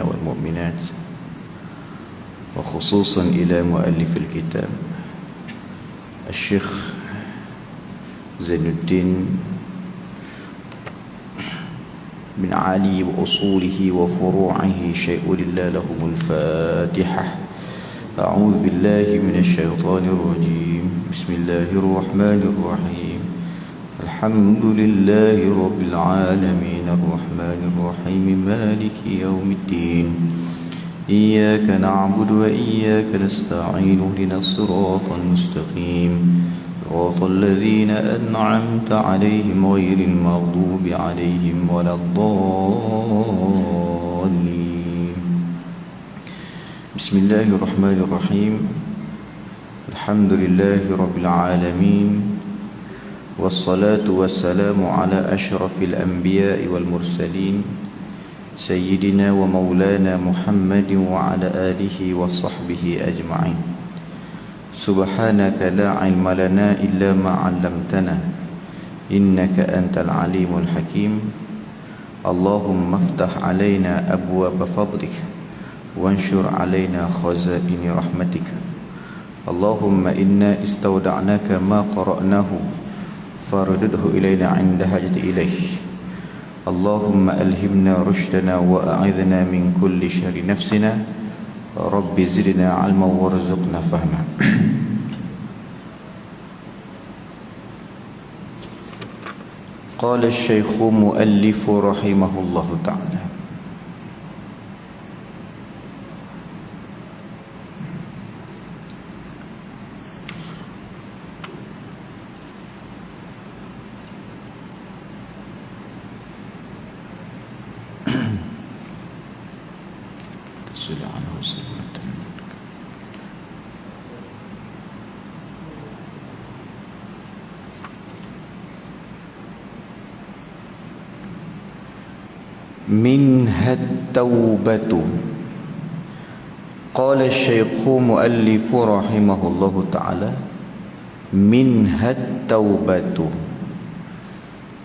المؤمنين والمؤمنات، وخصوصا إلى مؤلف الكتاب الشيخ زين الدين من عالي وأصوله وفروعه شيء لله لهم الفاتحة. أعوذ بالله من الشيطان الرجيم. بسم الله الرحمن الرحيم. الحمد لله رب العالمين الرحمن الرحيم مالك يوم الدين. إياك نعبد وإياك نستعين اهدنا الصراط المستقيم صراط الذين أنعمت عليهم غير المغضوب عليهم ولا الضالين. بسم الله الرحمن الرحيم. الحمد لله رب العالمين، والصلاة والسلام على أشرف الأنبياء والمرسلين سيدنا ومولانا محمد وعلى آله وصحبه أجمعين. سبحانك لا علم لنا إلا ما علمتنا إنك أنت العليم الحكيم. اللهم افتح علينا أبواب فضلك وانشر علينا خزائن رحمتك. اللهم إنا استودعناك ما قرأناه فردده إلينا عند حاجة إليه. اللهم ألهمنا رشدنا وأعذنا من كل شر نفسنا. رب زدنا علما وارزقنا فهما. قال الشيخ مؤلف رحمه الله تعالى: منها التوبة. قال الشيخ مؤلف رحمه الله تعالى: منها التوبة.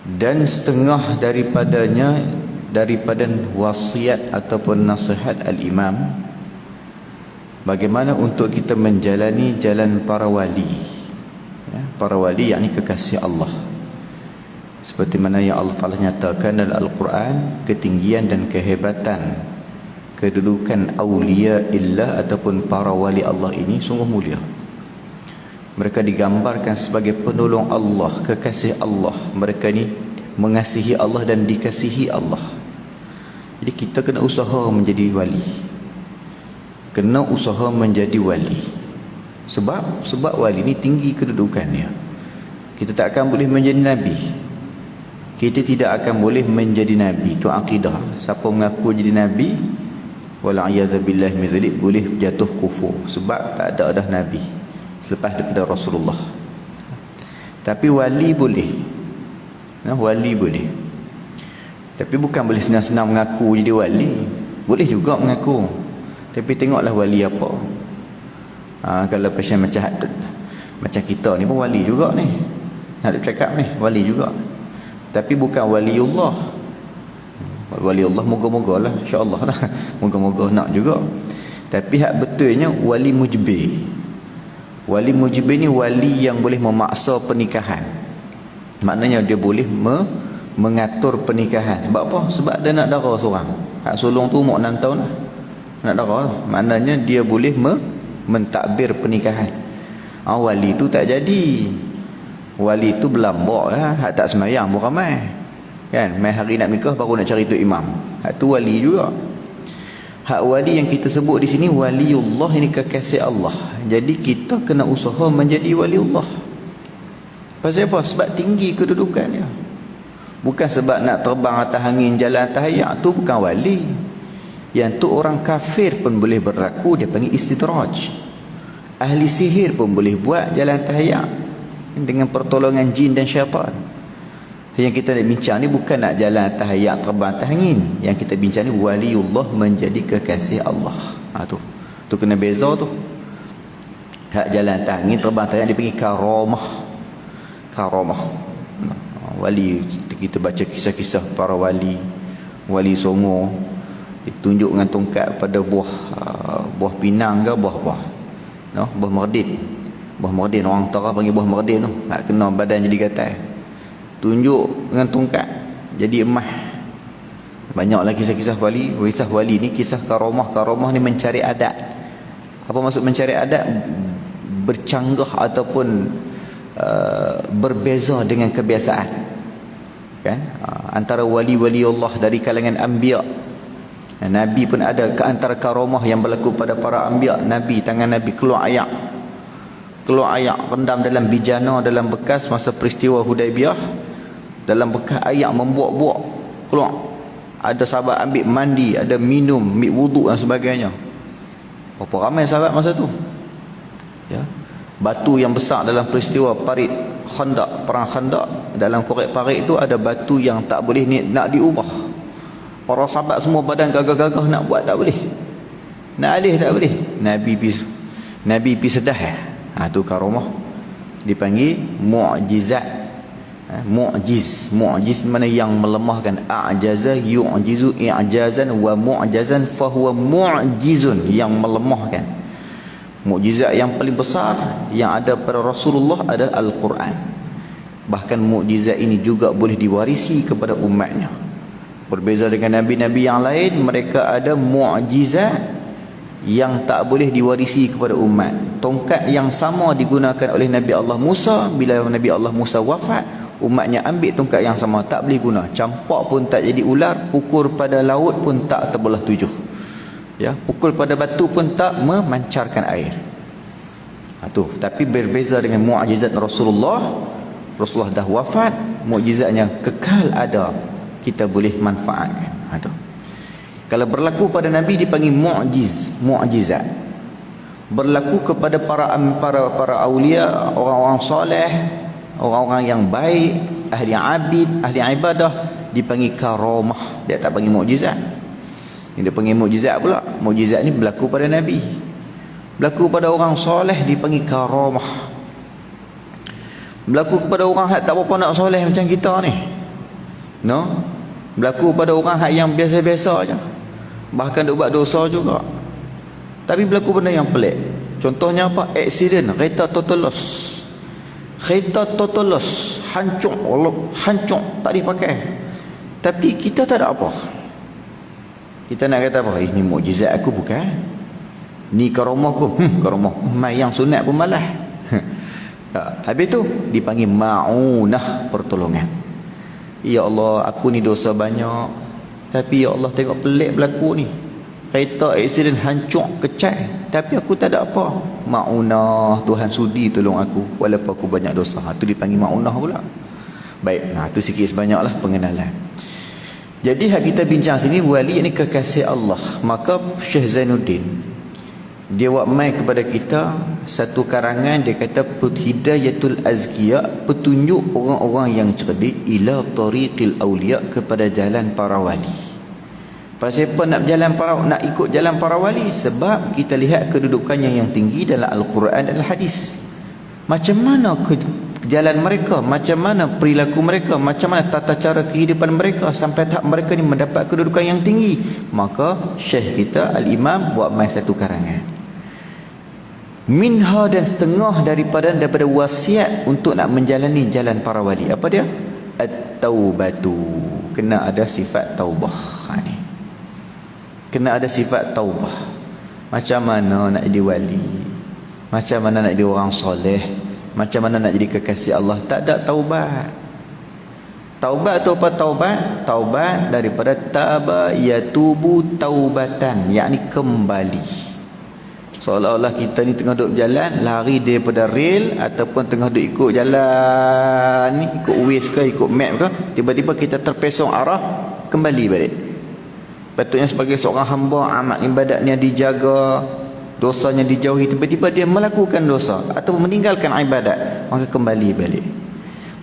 Dan setengah daripadanya, daripada wasiat ataupun nasihat al-imam, bagaimana untuk kita menjalani jalan para wali, ya, para wali yakni kekasih Allah. Seperti mana yang Allah Ta'ala nyatakan dalam Al-Quran, ketinggian dan kehebatan kedudukan awliya illah ataupun para wali Allah ini sungguh mulia. Mereka digambarkan sebagai penolong Allah, kekasih Allah. Mereka ni mengasihi Allah dan dikasihi Allah. Jadi kita kena usaha menjadi wali, kena usaha menjadi wali. Sebab wali ni tinggi kedudukannya. Kita tak akan boleh menjadi Nabi, kita tidak akan boleh menjadi Nabi. Itu akidah. Siapa mengaku jadi Nabi, wal'iyadzubillah min dzalik, boleh jatuh kufur. Sebab tak ada dah Nabi selepas daripada Rasulullah. Tapi wali boleh, wali boleh. Tapi bukan boleh senang-senang mengaku jadi wali. Boleh juga mengaku, tapi tengoklah wali apa. Kalau pasal macam kita ni pun wali juga ni, nak cakap ni wali juga, tapi bukan waliullah. Waliullah moga-moga lah, insya-Allah lah, moga-moga nak juga. Tapi hak betulnya wali mujbir. Wali mujbir ni wali yang boleh memaksa pernikahan. Maknanya dia boleh mengatur pernikahan. Sebab apa? Sebab dia nak dara seorang. Hak sulung tu umur 6 tahun lah, nak dara lah. Maknanya dia boleh mentadbir pernikahan. Wali tu tak jadi. Wali tu berlambak lah, hak tak semayang pun ramai kan, mai hari nak nikah baru nak cari tu imam. Hak tu wali juga. Hak wali yang kita sebut di sini waliullah, ini kekasih Allah. Jadi kita kena usaha menjadi waliullah. Pasal apa? Sebab tinggi kedudukannya. Bukan sebab nak terbang atas angin jalan atas air. Tu bukan wali. Yang tu orang kafir pun boleh berlaku, dia panggil istidraj. Ahli sihir pun boleh buat jalan atas air dengan pertolongan jin dan syaitan. Yang kita nak bincang ni bukan nak jalan atas air, terbang atas angin. Yang kita bincang ni waliullah, menjadi kekasih Allah. Tu kena beza tu. Hak jalan atas angin, terbang atas angin, dia panggil karamah. Karamah. Wali, kita baca kisah-kisah para wali, Wali Songo, ditunjuk dengan tongkat pada buah pinang ke buah merdin. Buah merdin orang Utara panggil buah merdin tu, nak kena badan jadi gatal. Tunjuk dengan tongkat jadi emas. Banyak lagi kisah-kisah wali. Kisah wali ni kisah karamah ni mencari adat. Apa maksud mencari adat? Bercanggah ataupun berbeza dengan kebiasaan, kan? Antara wali-wali Allah dari kalangan anbiya. Nabi pun ada ke antara karamah yang berlaku pada para anbiya. Nabi, tangan Nabi keluar ayak rendam dalam bijana, dalam bekas masa peristiwa Hudaibiyah. Dalam bekas ayak membuak-buak keluar. Ada sahabat ambil mandi, ada minum, ambil wuduk dan sebagainya. Berapa ramai sahabat masa tu, ya. Batu yang besar dalam peristiwa parit Khandaq, perang Khandaq, dalam korek parit itu ada batu yang tak boleh nak diubah. Para sahabat semua badan gagah-gagah nak buat tak boleh, nak alih tak boleh. Nabi pi sedah. Tu karamah, dipanggil mu'jizat. Mu'jiz mana yang melemahkan. A'jaza yu'jizu i'jazan wa mu'jazan fahuwa mu'jizun, yang melemahkan. Mukjizat yang paling besar yang ada pada Rasulullah adalah Al-Quran. Bahkan mukjizat ini juga boleh diwarisi kepada umatnya. Berbeza dengan nabi-nabi yang lain, mereka ada mukjizat yang tak boleh diwarisi kepada umat. Tongkat yang sama digunakan oleh Nabi Allah Musa, bila Nabi Allah Musa wafat, umatnya ambil tongkat yang sama, tak boleh guna. Campak pun tak jadi ular, pukul pada laut pun tak terbelah tujuh. Ya, pukul pada batu pun tak memancarkan air. Tapi berbeza dengan mukjizat Rasulullah dah wafat, mukjizatnya kekal ada, kita boleh manfaatkan. Kalau berlaku pada Nabi dipanggil mukjizat. Berlaku kepada para aulia, orang-orang soleh, orang-orang yang baik, ahli abid, ahli ibadah, dipanggil karamah. Dia tak panggil mukjizat. Dia panggil mukjizat pula. Mukjizat ni berlaku pada Nabi, berlaku pada orang soleh, dipanggil karamah. Berlaku kepada orang tak berapa nak soleh macam kita ni, berlaku pada orang yang biasa-biasa aja, bahkan dia buat dosa juga, tapi berlaku benda yang pelik. Contohnya apa? Aksiden kereta total loss, hancur tak dipakai, tapi kita tak ada apa. Kita nak kata apa? Ini mukjizat aku bukan? Ni karamah aku. Karamah yang sunat pun malah. Habis tu dipanggil ma'unah, pertolongan. Ya Allah, aku ni dosa banyak, tapi ya Allah tengok pelik berlaku ni. Kereta aksiden hancur, kecat, tapi aku tak ada apa. Ma'unah, Tuhan sudi tolong aku walaupun aku banyak dosa. Tu dipanggil ma'unah pula. Baik, tu sikit sebanyaklah pengenalan. Jadi hak kita bincang sini, wali ini kekasih Allah. Maka Syekh Zainuddin dia buat mai kepada kita satu karangan, dia kata Hidayatul Azkiya, petunjuk orang-orang yang cerdik, ila tariqil awliya, kepada jalan para wali. Pasal apa nak ikut jalan para wali? Sebab kita lihat kedudukannya yang tinggi dalam Al-Quran dan Hadis. Macam mana jalan mereka, macam mana perilaku mereka, macam mana tata cara kehidupan mereka sampai tahap mereka ni mendapat kedudukan yang tinggi. Maka Syekh kita Al-Imam buat mai satu karangan. Minha, dan setengah daripada wasiat untuk nak menjalani jalan para wali. Apa dia? At-taubatu. Kena ada sifat taubah. Ni kena ada sifat taubah. Macam mana nak jadi wali, macam mana nak jadi orang soleh, macam mana nak jadi kekasih Allah, tak ada taubat. Taubat tu apa taubat? Taubat daripada taba yatubu taubatan, yakni kembali. Seolah-olah kita ni tengah duduk berjalan, lari daripada rel, ataupun tengah duduk ikut jalan ni, ikut Waze ke, ikut map ke, tiba-tiba kita terpesong arah, kembali balik. Patutnya sebagai seorang hamba, amal ibadatnya dijaga, dosanya dijauhi, tiba-tiba dia melakukan dosa atau meninggalkan ibadat, maka kembali balik.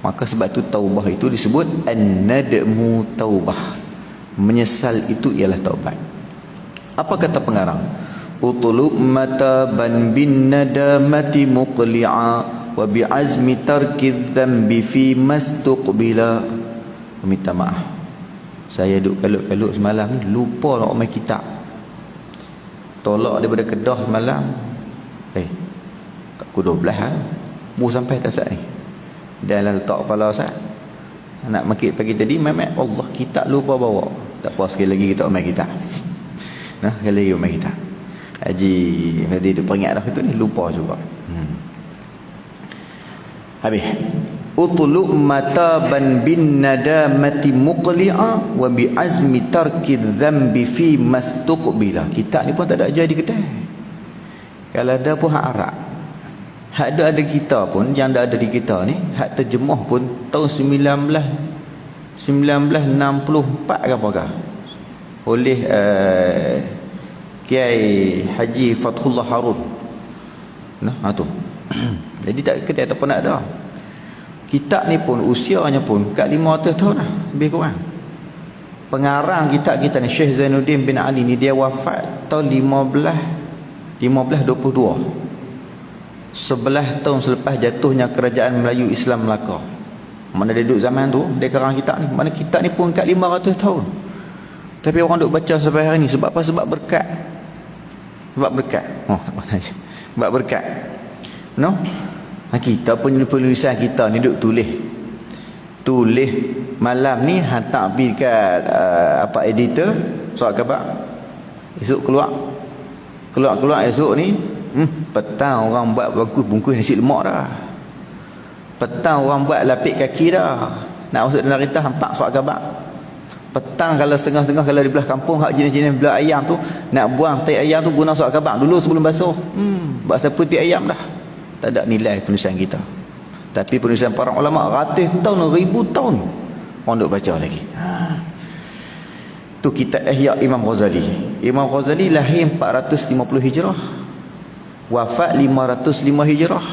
Maka sebab itu taubah itu disebut an-nadmu taubah. Menyesal itu ialah taubat. Apa kata pengarang? Utulub mataban bin nadamati muqli'a wa bi'azmi tarki dhanbi fi mastuqbila. Minta maaf. Saya duduk kalut-kalut semalam ni, lupa nak main kitab. Tolak daripada Kedah semalam. Kat pukul 12 lah. Baru sampai tak saat ni. Dan letak kepala Ustaz. Nak makit pagi tadi, Mamat, Allah, kitab lupa bawa. Tak apa, sekali lagi kita main kitab. Nah, sekali lagi main kitab. Haji tadi dia peringat dah itu ni, lupa juga. Habis. Utlu mataban bin nadamati muqli'a wa bi azmi tarki dhanbi fi mastuqbila. Kitab ni pun tak ada ajar di kedai. Kalau ada pun hak Arab. Hak ada kita pun, yang ada di kita ni, hak terjemah pun tahun 1964 ke apakah, oleh Kiai Haji Fathullah Harun. Nah, tu. Jadi tak kedai tak pernah ada. Kitab ni pun usianya pun kat 500 tahun dah, lebih kurang. Pengarang kitab kita ni Syekh Zainuddin bin Ali ni, dia wafat tahun 1522. 11 tahun selepas jatuhnya kerajaan Melayu Islam Melaka. Mana dia duduk zaman tu, dia karang kitab ni. Mana kitab ni pun kat 500 tahun. Tapi orang duk baca sampai hari ni. Sebab apa? Sebab berkat. Sebab berkat. Sebab berkat. No? Kita penulisan kita ni duk tulis malam ni, hantar pergi kat editor surat khabar. Esok keluar esok ni, petang orang buat bungkus nasi lemak dah. Petang orang buat lapik kaki dah. Nak masuk dalam kereta, hampak surat khabar. Petang kalau setengah-setengah, kalau di belah kampung hak jenis-jenis belah ayam tu, nak buang tai ayam tu guna surat khabar dulu sebelum basuh. Buat siapa tai ayam dah. Tak ada nilai penulisan kita. Tapi penulisan para ulama ratus tahun, 1000 tahun orang duk baca lagi. Tu kitab Ihya Imam Ghazali. Imam Ghazali lahir 450 Hijrah, wafat 505 Hijrah.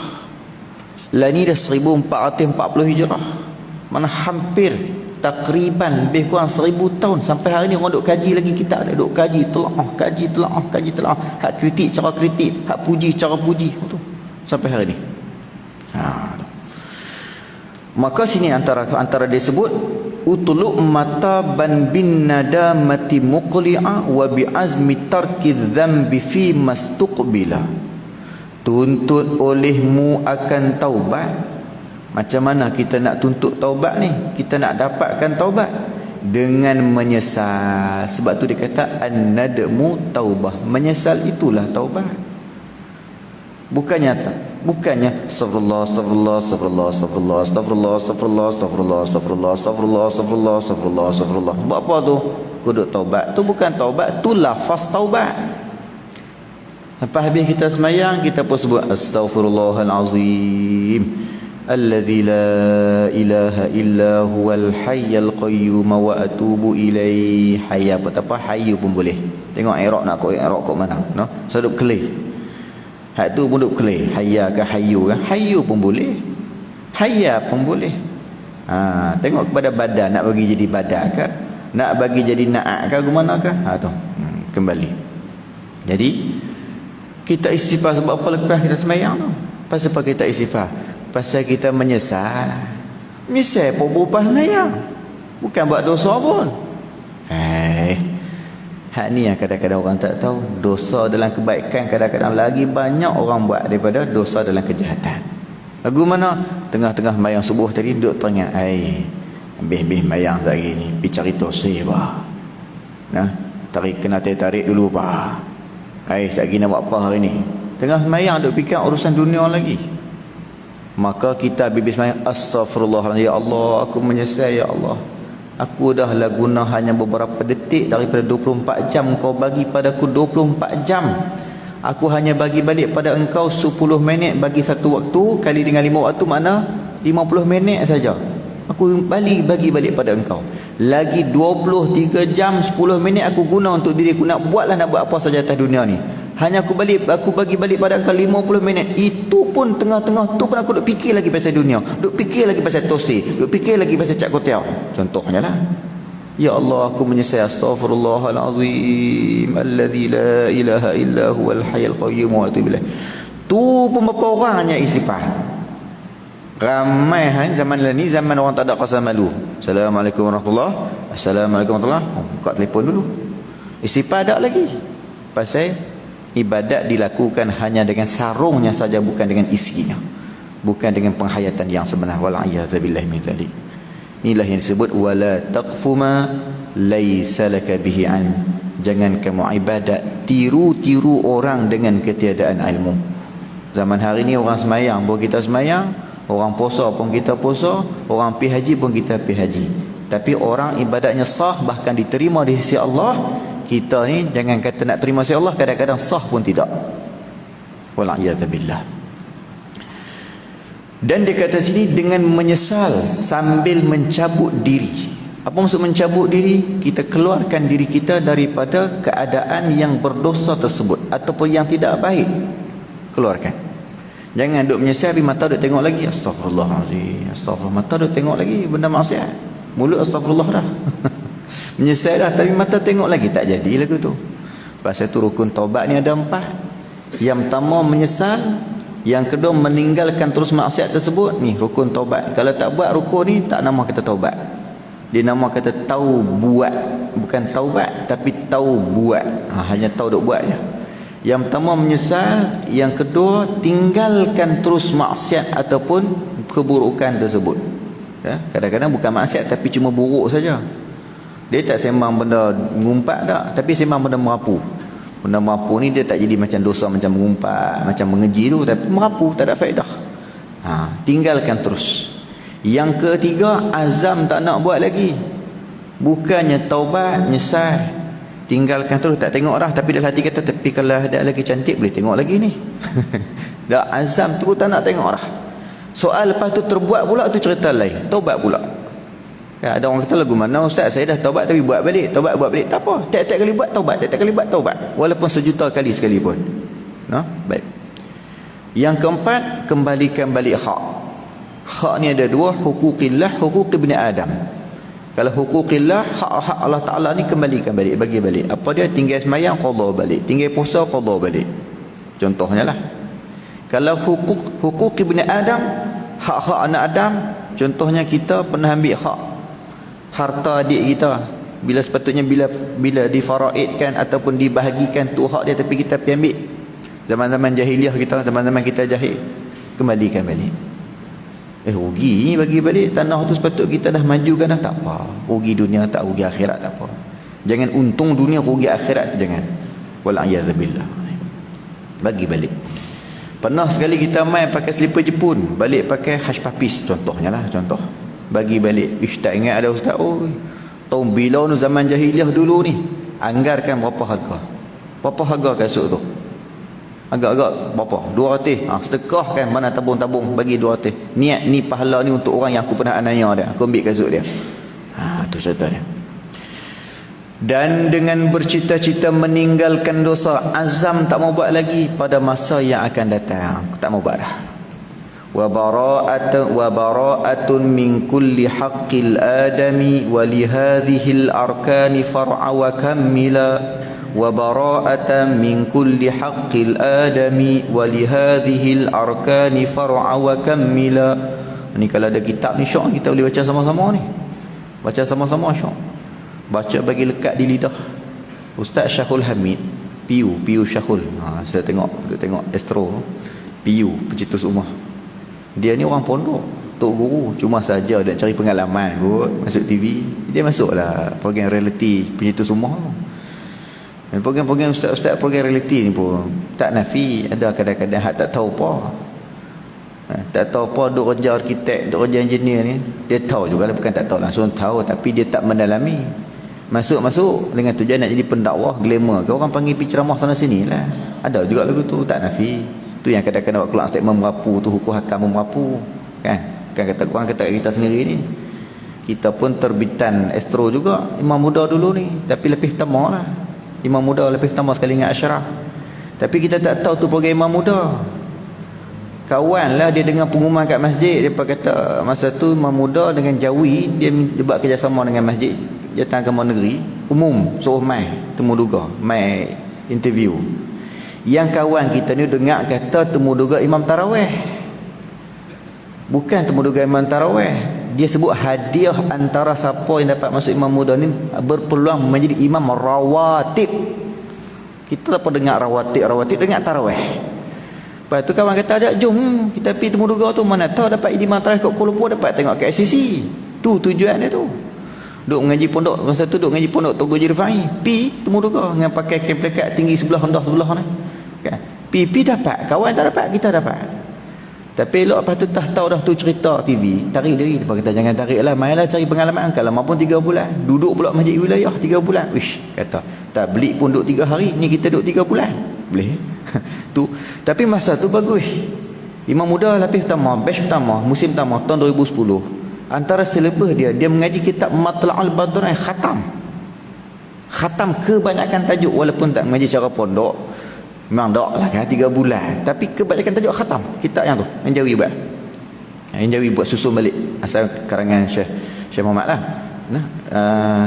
Lah ni dah 1440 Hijrah. Mana hampir takriban lebih kurang 1000 tahun. Sampai hari ni orang duk kaji lagi kitab dia. Duk kaji telaah. Hak kritik cara kritik, hak puji cara puji. Tu sampai hari ni. Maka sini antara dia sebut utlu mataban bin nadamati muqli'a wa bi azmi tarki dhanbi fi mastuqbila. Tuntut olehmu akan taubat. Macam mana kita nak tuntut taubat ni? Kita nak dapatkan taubat dengan menyesal. Sebab tu dia kata an-nadmu taubah. Menyesal itulah taubat. Bukannya astagfirullah. Buat apa tu? Kuduk taubat. Tu bukan taubat, tu lafaz taubat. Lepas habis kita semayang, kita pun sebut astaghfirullahalazim alladzi la ilaha illa huwal hayyul qayyum wa atubu ilaihi. Hayya apa hayyu pun boleh. Tengok i'rab nak i'rab kat mana, no? Seduk kelih. Hak tu pun duk kelih. Hayya ke hayyu ke? Hayyu pun boleh. Hayya pun boleh. Tengok kepada badan, nak bagi jadi badan ke? Nak bagi jadi na'at ke? Gimana ke? Tu. Kembali. Jadi kita istighfar sebab apa lepas kita semayang tu? Pasal apa kita istighfar? Pasal kita menyesal. Menyesal pun berubah semayang. Bukan buat dosa pun. Hak ni yang kadang-kadang orang tak tahu. Dosa dalam kebaikan kadang-kadang lagi banyak orang buat daripada dosa dalam kejahatan. Lagu mana? Tengah-tengah mayang subuh tadi duduk teringat, habis-habis mayang sehari ni pergi cari tosir bah. Nah, kena tarik dulu bah. Sekejap nak buat apa hari ni? Tengah mayang duduk fikir urusan dunia lagi. Maka kita habis mayang, astagfirullahaladzim, ya Allah, aku menyesal ya Allah. Aku dah lah guna hanya beberapa detik daripada 24 jam. Kau bagi padaku 24 jam. Aku hanya bagi balik pada engkau 10 minit bagi satu waktu. Kali dengan 5 waktu mana? 50 minit saja. Aku bagi balik pada engkau. Lagi 23 jam 10 minit aku guna untuk diriku. Nak buat apa saja atas dunia ni. Hanya aku bagi balik pada engkau 50 minit. Itu pun tengah-tengah tu pun aku duk fikir lagi pasal dunia. Duk fikir lagi pasal tosir. Duk fikir lagi pasal cak kotiau. Contohnya lah. Ya Allah, aku menyesal. Astaghfirullahalazim alladzi la ilaha illa huwal hayyul qayyum wa atubu ilaih. Tu pun berapa orang hanya istighfar. Ramai zaman ni zaman orang tak ada rasa malu. Assalamualaikum warahmatullahi Assalamualaikum warahmatullahi wabarakatuh. Buka telefon dulu. Istighfar tak lagi. Pasal ibadat dilakukan hanya dengan sarungnya saja, bukan dengan isinya, bukan dengan penghayatan yang sebenar. Wal'iyadzubillah min dzalik. Inilah yang disebut wala taqfu ma laisa laka bihi an. Jangan kamu ibadat tiru-tiru orang dengan ketiadaan ilmu. Zaman hari ni orang semayang pun kita semayang, orang puasa pun kita puasa, orang pergi haji pun kita pergi haji. Tapi orang ibadatnya sah, bahkan diterima di sisi Allah. Kita ni jangan kata nak terima sisi Allah, kadang-kadang sah pun tidak. Wal'iyadzubillah. Dan dia kata sini dengan menyesal sambil mencabut diri. Apa maksud mencabut diri? Kita keluarkan diri kita daripada keadaan yang berdosa tersebut ataupun yang tidak baik. Keluarkan. Jangan duk menyesal tapi mata duk tengok lagi. Astagfirullahalazim. Astagfirullah. Mata duk tengok lagi benda maksiat. Mulut astagfirullah dah. Menyesal dah tapi mata tengok lagi, tak jadi lagu tu. Pasal tu rukun taubat ni ada 4. Yang pertama menyesal. Yang kedua meninggalkan terus maksiat tersebut. Ni rukun taubat. Kalau tak buat rukun ni, tak nama kata taubat. Dia nama kata tahu buat. Bukan taubat tapi tahu buat. Hanya tahu duk buat je. Yang pertama menyesal. Yang kedua tinggalkan terus maksiat ataupun keburukan tersebut. Ya? Kadang-kadang bukan maksiat tapi cuma buruk saja. Dia tak sembang benda mengumpat tak, tapi sembang benda merapu. Benda merapu ni dia tak jadi macam dosa macam mengumpat, macam mengeji tu, tapi merapu tak ada faedah. Tinggalkan terus. Yang ketiga, azam tak nak buat lagi. Bukannya taubat, nyesal. Tinggalkan terus, tak tengok dah, tapi dalam hati kata, tapi kalau ada lagi cantik boleh tengok lagi ni. Dah azam terus tak nak tengok dah. Soal lepas tu terbuat pula, tu cerita lain. Taubat pula. Ya, ada orang kata lagu mana ustaz, saya dah taubat tapi buat balik. Taubat buat balik, tak apa. Tiap-tiap kali buat taubat, tiap-tiap kali buat taubat. Walaupun sejuta kali sekalipun. Baik. Yang keempat, kembalikan balik hak. Hak ni ada 2, hukukillah, hukuk ibni Adam. Kalau hukukillah, hak-hak Allah Ta'ala ni kembalikan balik, bagi balik. Apa dia? Tinggal semayang, qadha balik. Tinggal puasa, qadha balik. Contohnya lah. Kalau hukuk ibni Adam, hak-hak anak Adam, contohnya kita pernah ambil hak harta adik kita, bila sepatutnya bila difaraidkan ataupun dibahagikan tu hak dia, tapi kita pergi ambil. Zaman-zaman jahiliah kita, zaman-zaman kita jahil, kembalikan balik. Rugi bagi balik. Tanah tu sepatut kita dah majukan dah, tak apa. Rugi dunia tak, rugi akhirat tak apa. Jangan untung dunia, rugi akhirat tu jangan. Wal'iyadzubillah. Bagi balik. Pernah sekali kita main pakai selipar Jepun, balik pakai hush puppies, contohnya lah, contoh. Bagi balik. Tak ingat ada ustaz. Tahun bila tu, zaman jahiliah dulu ni, anggarkan berapa harga. Berapa harga kasut tu? Agak-agak berapa? 200. Sedekah kan, mana tabung-tabung, bagi 200. Niat ni pahala ni untuk orang yang aku pernah anaya dia, aku ambil kasut dia. Tu ceritanya. Dan dengan bercita-cita meninggalkan dosa, azam tak mau buat lagi pada masa yang akan datang, tak mau buat dah. Wa bara'atun min kulli haqqil adami wa li hadhihi al-arkani far'a wa kammila. Wa bara'atan min kulli haqqil adami wa li hadhihi al-arkani far'a wa kammila. Ni kalau ada kitab ni syok, kita boleh baca sama-sama ni. Baca sama-sama syok. Baca bagi lekat di lidah. Ustaz Syahul Hamid, Piu Syahul. Saya tengok Astro. Piu, pencetus rumah. Dia ni orang pondok, tok guru, cuma saja dia cari pengalaman kot, masuk TV. Dia masuklah program reality pencetus rumah. Dan program-program ustaz-ustaz program reality ni pun tak nafi ada kadang-kadang hak tak tahu apa. Tak tahu apa, duk kerja arkitek, duk kerja engineer ni, dia tahu juga, bukan tak tahu langsung tahu, tapi dia tak mendalami. Masuk dengan tujuan nak jadi pendakwah, glamour. Kau orang panggil pergi ceramah sana sini lah. Ada juga lagu tu, tak nafi. Tu yang kadang-kadang keluar statement merapu tu, hukum hakam merapu. Kan kata korang, kata kita sendiri ni. Kita pun terbitan Astro juga, imam muda dulu ni, tapi lebih pertama lah. Imam muda lebih pertama sekali dengan Ashraf. Tapi kita tak tahu tu program imam muda. Kawan lah dia dengar pengumuman kat masjid, dia kata masa tu imam muda dengan Jawi, dia buat kerjasama dengan masjid Jatan Agama Negeri umum, suruh mai temu duga, mai interview. Yang kawan kita ni dengar kata temu duga imam tarawih. Bukan temu duga imam tarawih, dia sebut hadiah antara siapa yang dapat masuk imam muda ni berpeluang menjadi imam rawatib. Kita tak pernah dengar rawatib dengar tarawih. Lepas tu kawan kata ajak jom kita pergi temu duga tu, mana tahu dapat imam tarawih kat Kuala Lumpur, dapat tengok kat SCC. Tu tujuan dia tu. Duk mengaji pondok, masa tu duk mengaji pondok Togo Jirfai, pi temu duga dengan pakai kain plekat tinggi sebelah rendah sebelah ni. Kan? Pi dapat, kawan tak dapat, kita dapat. Tapi elok lepas tu tahu dah tu cerita TV, tarik diri. Lepas kita jangan tarik lah, mainlah cari pengalaman. Kalau mampu 3 bulan, duduk pula masjid wilayah 3 bulan. Wish, kata, tak beli pun duduk 3 hari, ni kita duduk 3 bulan. Boleh. Tu. Tapi masa tu bagus. Imam muda lapis pertama, batch pertama, musim pertama tahun 2010. Antara silibus dia mengaji kitab Matla'ul Badr khatam. Khatam kebanyakan tajuk, walaupun tak mengaji cara pondok. Memang tak lah kan 3 bulan, tapi kebanyakan tajuk khatam kitab yang tu yang Jawi buat. Yang Jawi buat susun balik asal karangan Syekh Muhammad lah. Nah,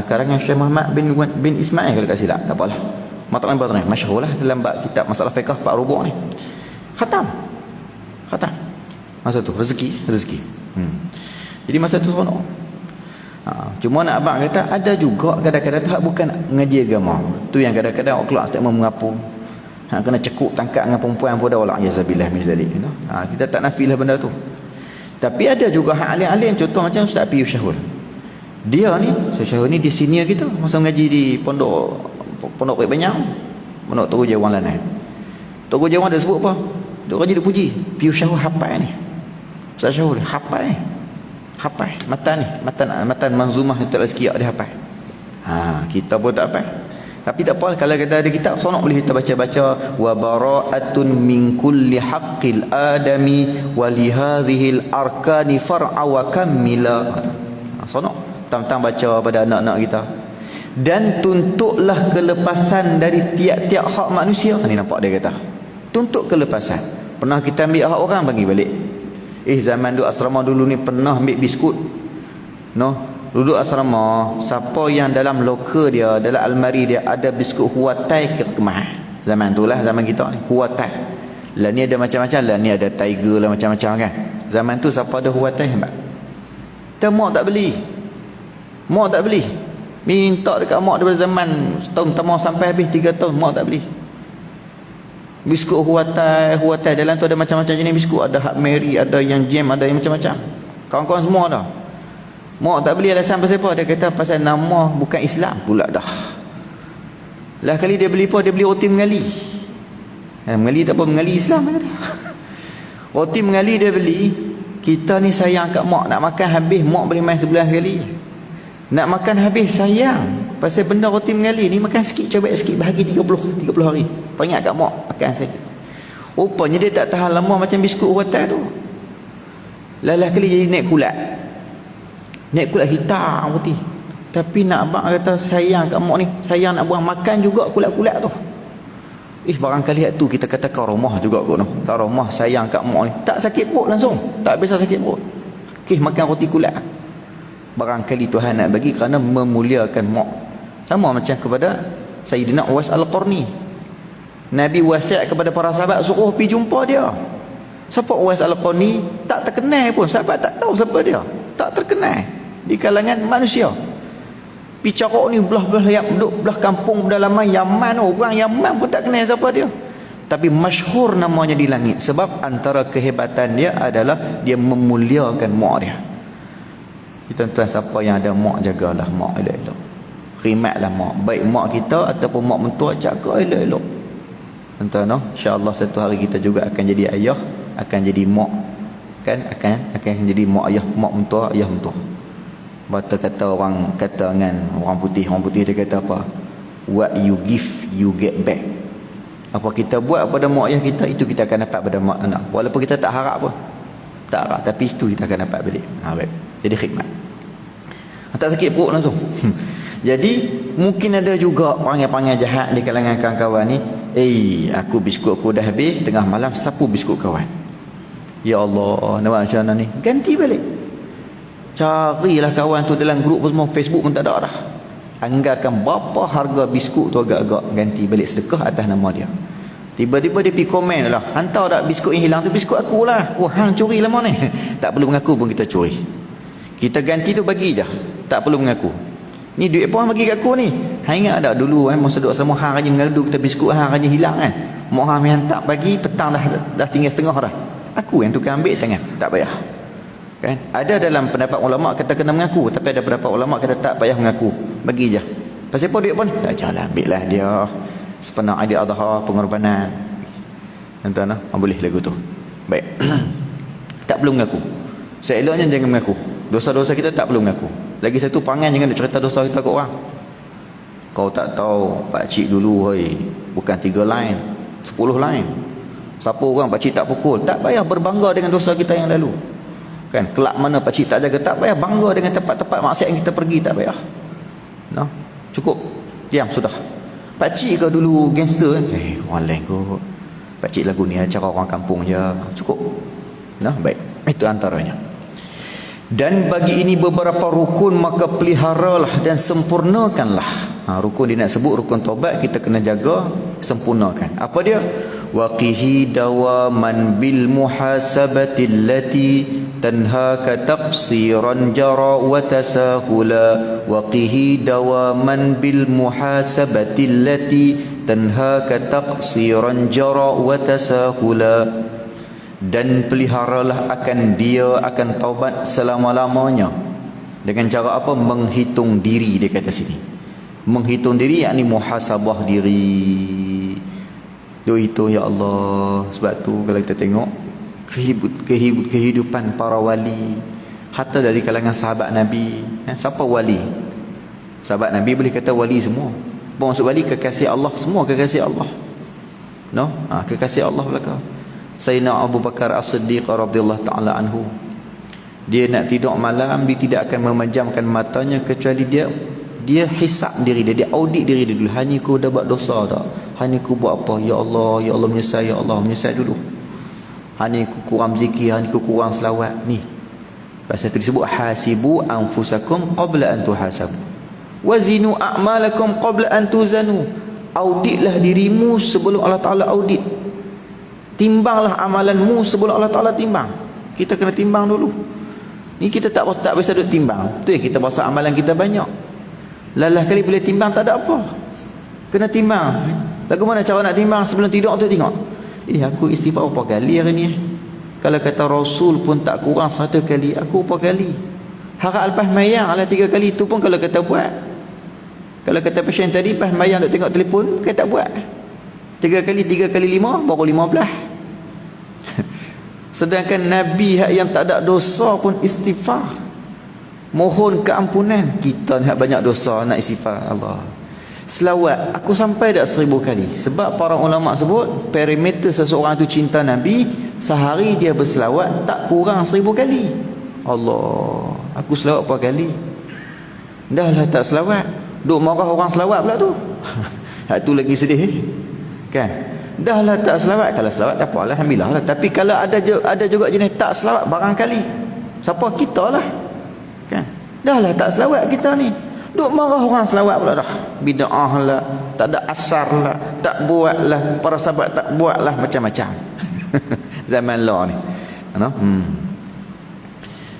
karangan Syekh Muhammad bin Ismail kalau tak silap, tak apalah. Matla'ul Badr masyhur lah dalam bab kitab masalah fiqh 4 rubu' ni. Khatam. Masa tu rezeki. Jadi masa tu seronok. Cuma nak abang kata ada juga kadang-kadang tu bukan ngaji agama. Tu yang kadang-kadang orang keluar statement mengapu. Kena cekuk tangkap dengan perempuan pun dah wala yazabillah min zalik. Kita tak nafilah benda tu. Tapi ada juga hak alim-alim, contoh macam Ustaz Piyu Syahul. Dia ni, Ustaz Syahul ni dia senior kita masa ngaji di pondok Kuit Banyang, pondok Togo Jawang Lanai. Togo Jawang dia sebut apa? Dia ngaji dia puji. Piyu Syahul hafal ni. Ustaz Syahul hafal matan manzumah Tuan Azkiyah dia hafal. Kita pun tak hafal. Tapi tak apa, kalau kita ada kitab sonok boleh kita baca-baca. Wa bara'atun min kulli haqqil adami wa li hadhil arkani far'a wa kammila. Sonok tentang baca pada anak-anak kita. Dan tuntutlah kelepasan dari tiap-tiap hak manusia. Ni nampak dia kata, tuntut kelepasan. Pernah kita ambil hak orang, bagi balik. Zaman duduk asrama dulu ni pernah ambil biskut. Duduk asrama, siapa yang dalam loker dia, dalam almari dia ada biskut huatai kemah. Zaman tu lah, zaman kita ni huatai. Lah ni ada macam-macam lah, ni ada tiger lah macam-macam kan. Zaman tu siapa ada huatai hebat. Mak tak beli. Minta dekat mak daripada zaman setahun pertama sampai habis 3 tahun, mak tak beli. Biskut huatai dalam tu ada macam-macam jenis biskut, ada hak Mary, ada yang jam, ada yang macam-macam. Kawan-kawan semua dah. Mak tak beli alasan pasal apa? Dia kata pasal nama bukan Islam pula dah. Lah kali dia beli apa? Dia beli roti mengali. Mengali tak apa, mengali Islam kata. Roti mengali dia beli. Kita ni sayang kat mak, nak makan habis mak boleh main sebulan sekali. Nak makan habis sayang. Pasal benda roti mengali ni makan sikit, coba sikit, bahagi 30 hari. Peringat kat mak makan sikit. Rupanya dia tak tahan lama macam biskut rotan tu. Lalah kali jadi naik kulat hitam putih. Tapi nak abang kata sayang kat mak ni, sayang nak buang makan juga kulat-kulat tu. Barangkali tu kita kata karomah juga kot noh. Karomah sayang kat mak ni, tak sakit perut langsung, tak biasa sakit perut. Makan roti kulat. Barangkali Tuhan nak bagi kerana memuliakan mak. Sama macam kepada Sayyidina Uwais Al-Qarni. Nabi wasiat kepada para sahabat suruh pergi jumpa dia. Siapa Uwais Al-Qarni? Tak terkenal pun, sahabat tak tahu siapa dia. Tak terkenal di kalangan manusia. Bicara ni belah-belah yang duduk belah kampung pedalaman Yaman, orang Yaman pun tak kenal siapa dia. Tapi masyhur namanya di langit sebab antara kehebatan dia adalah dia memuliakan mak dia. Tuan-tuan, siapa yang ada mak, jagalah mak elok-elok. Khidmatlah mak, baik mak kita ataupun mak mentua, jaga elok-elok. Tuan-tuan, insya-Allah satu hari kita juga akan jadi ayah, akan jadi mak. Kan akan jadi mak ayah, mak mentua, ayah mentua. Bata kata orang dengan orang putih dia kata apa? What you give, you get back. Apa kita buat pada mak ayah kita, itu kita akan dapat pada mak anak. Walaupun kita tak harap pun. Tak harap, tapi itu kita akan dapat balik. Baik. Jadi khidmat. Tak sakit perut langsung. Jadi mungkin ada juga perangai-perangai jahat di kalangan kawan-kawan ni. Aku biskut aku dah habis, tengah malam sapu biskut kawan. Ya Allah, nak macam mana ni? Ganti balik. Carilah kawan tu dalam grup semua, Facebook pun tak ada dah. Anggarkan berapa harga biskut tu, agak-agak ganti balik, sedekah atas nama dia. Tiba-tiba dia pergi komen lah, hantar tak biskut yang hilang tu biskut aku lah. Hang curi lama ni. Tak perlu mengaku pun kita curi. Kita ganti tu bagi je, tak perlu mengaku. Ni duit apa bagi kat aku ni? Hang ingat tak dulu masa duduk sama hang rajin mengadu kita biskut hang rajin hilang kan. Mak hang yang tak bagi petang dah tinggal setengah dah. Aku yang tukang ambil tangan, tak payah. Kan? Ada dalam pendapat ulama kata kena mengaku, tapi ada pendapat ulama kata tak payah mengaku. Bagi je. Pasal apa duit pun? Sajalah ambillah dia. Sepenuh Aidil Adha pengorbanan. Tuan-tuan boleh lagu tu. Baik. Tak perlu mengaku. Seeloknya jangan mengaku. Dosa-dosa kita tak perlu mengaku. Lagi satu, perangai jangan nak cerita dosa kita ke orang. Kau tak tahu pak cik dulu bukan 3 line, 10 line. Siapa orang pak cik tak pukul? Tak payah berbangga dengan dosa kita yang lalu. Kan, kelab mana pak cik tak jaga, tak payah bangga dengan tempat-tempat maksiat yang kita pergi, tak payah. No? Cukup. Diam sudah. Pak cik kau dulu gangster kan? Orang lain kot. Pak cik lagu ni acara orang kampung je. Cukup. Nah, baik. Itu antaranya. Dan bagi ini beberapa rukun, maka peliharalah dan sempurnakanlah. Rukun dia nak sebut rukun taubat, kita kena jaga, sempurnakan. Apa dia? Waqihi dawaman bil muhasabati allati tanhaka taqsiran jara wa tasahula. Waqihi dawaman bil muhasabati allati tanhaka taqsiran jara wa tasahula. Dan peliharalah akan dia, akan taubat selama-lamanya. Dengan cara apa? Menghitung diri, dia kata sini. Menghitung diri, yakni muhasabah diri. Dia hitung, ya Allah. Sebab tu kalau kita tengok kehidupan para wali, hatta dari kalangan sahabat Nabi. Siapa wali? Sahabat Nabi boleh kata wali semua. Apa maksud wali? Kekasih Allah. Semua kekasih Allah. No? Kekasih Allah belakang. Sayyidina Abu Bakar As-Siddiq radhiyallahu ta'ala anhu, dia nak tidur malam, dia tidak akan memejamkan matanya kecuali dia hisap diri dia audit diri dia dulu. Hanya ku dah buat dosa tak? Hanya ku buat apa? Ya Allah menyesal, ya Allah menyesal dulu. Hanya ku kurang zikir, hanya ku kurang selawat. Ni pasal itu disebut hasibu anfusakum qabla an tuhasabu wazinu a'malakum qabla an tuzanu. Auditlah dirimu sebelum Allah Ta'ala audit. Timbanglah amalanmu sebelum Allah Ta'ala timbang. Kita kena timbang dulu. Ni kita tak biasa duduk timbang. Tu kita rasa amalan kita banyak. Lalah kali boleh timbang tak ada apa. Kena timbang. Lagu mana cara nak timbang? Sebelum tidur tu tengok. Aku istighfar berapa kali hari ni? Kalau kata Rasul pun tak kurang 100 kali, aku berapa kali? Harap lepas mayang ala 3 kali. Itu pun kalau kata buat. Kalau kata pasien tadi lepas mayang duk tengok telefon, kata tak buat. 3 kali 5 baru 15. Sedangkan Nabi yang tak ada dosa pun istighfar, mohon keampunan. Kita nak banyak dosa, nak istighfar. Allah, selawat aku sampai dah 1000 kali. Sebab para ulama sebut parameter seseorang tu cinta Nabi, sehari dia berselawat tak kurang 1000 kali. Allah, aku selawat berapa kali? Dah lah tak selawat, duk marah orang selawat pula tu. Itu lagi sedih kan? Dah lah tak selawat. Kalau selawat tak apa, alhamdulillah lah. Tapi kalau ada juga jenis tak selawat barangkali, siapa? Kita lah kan? Dah lah tak selawat kita ni, duk marah orang selawat pula dah. Bid'ah lah, tak ada asar lah, tak buat lah, para sahabat tak buat lah, macam-macam. Zaman law ni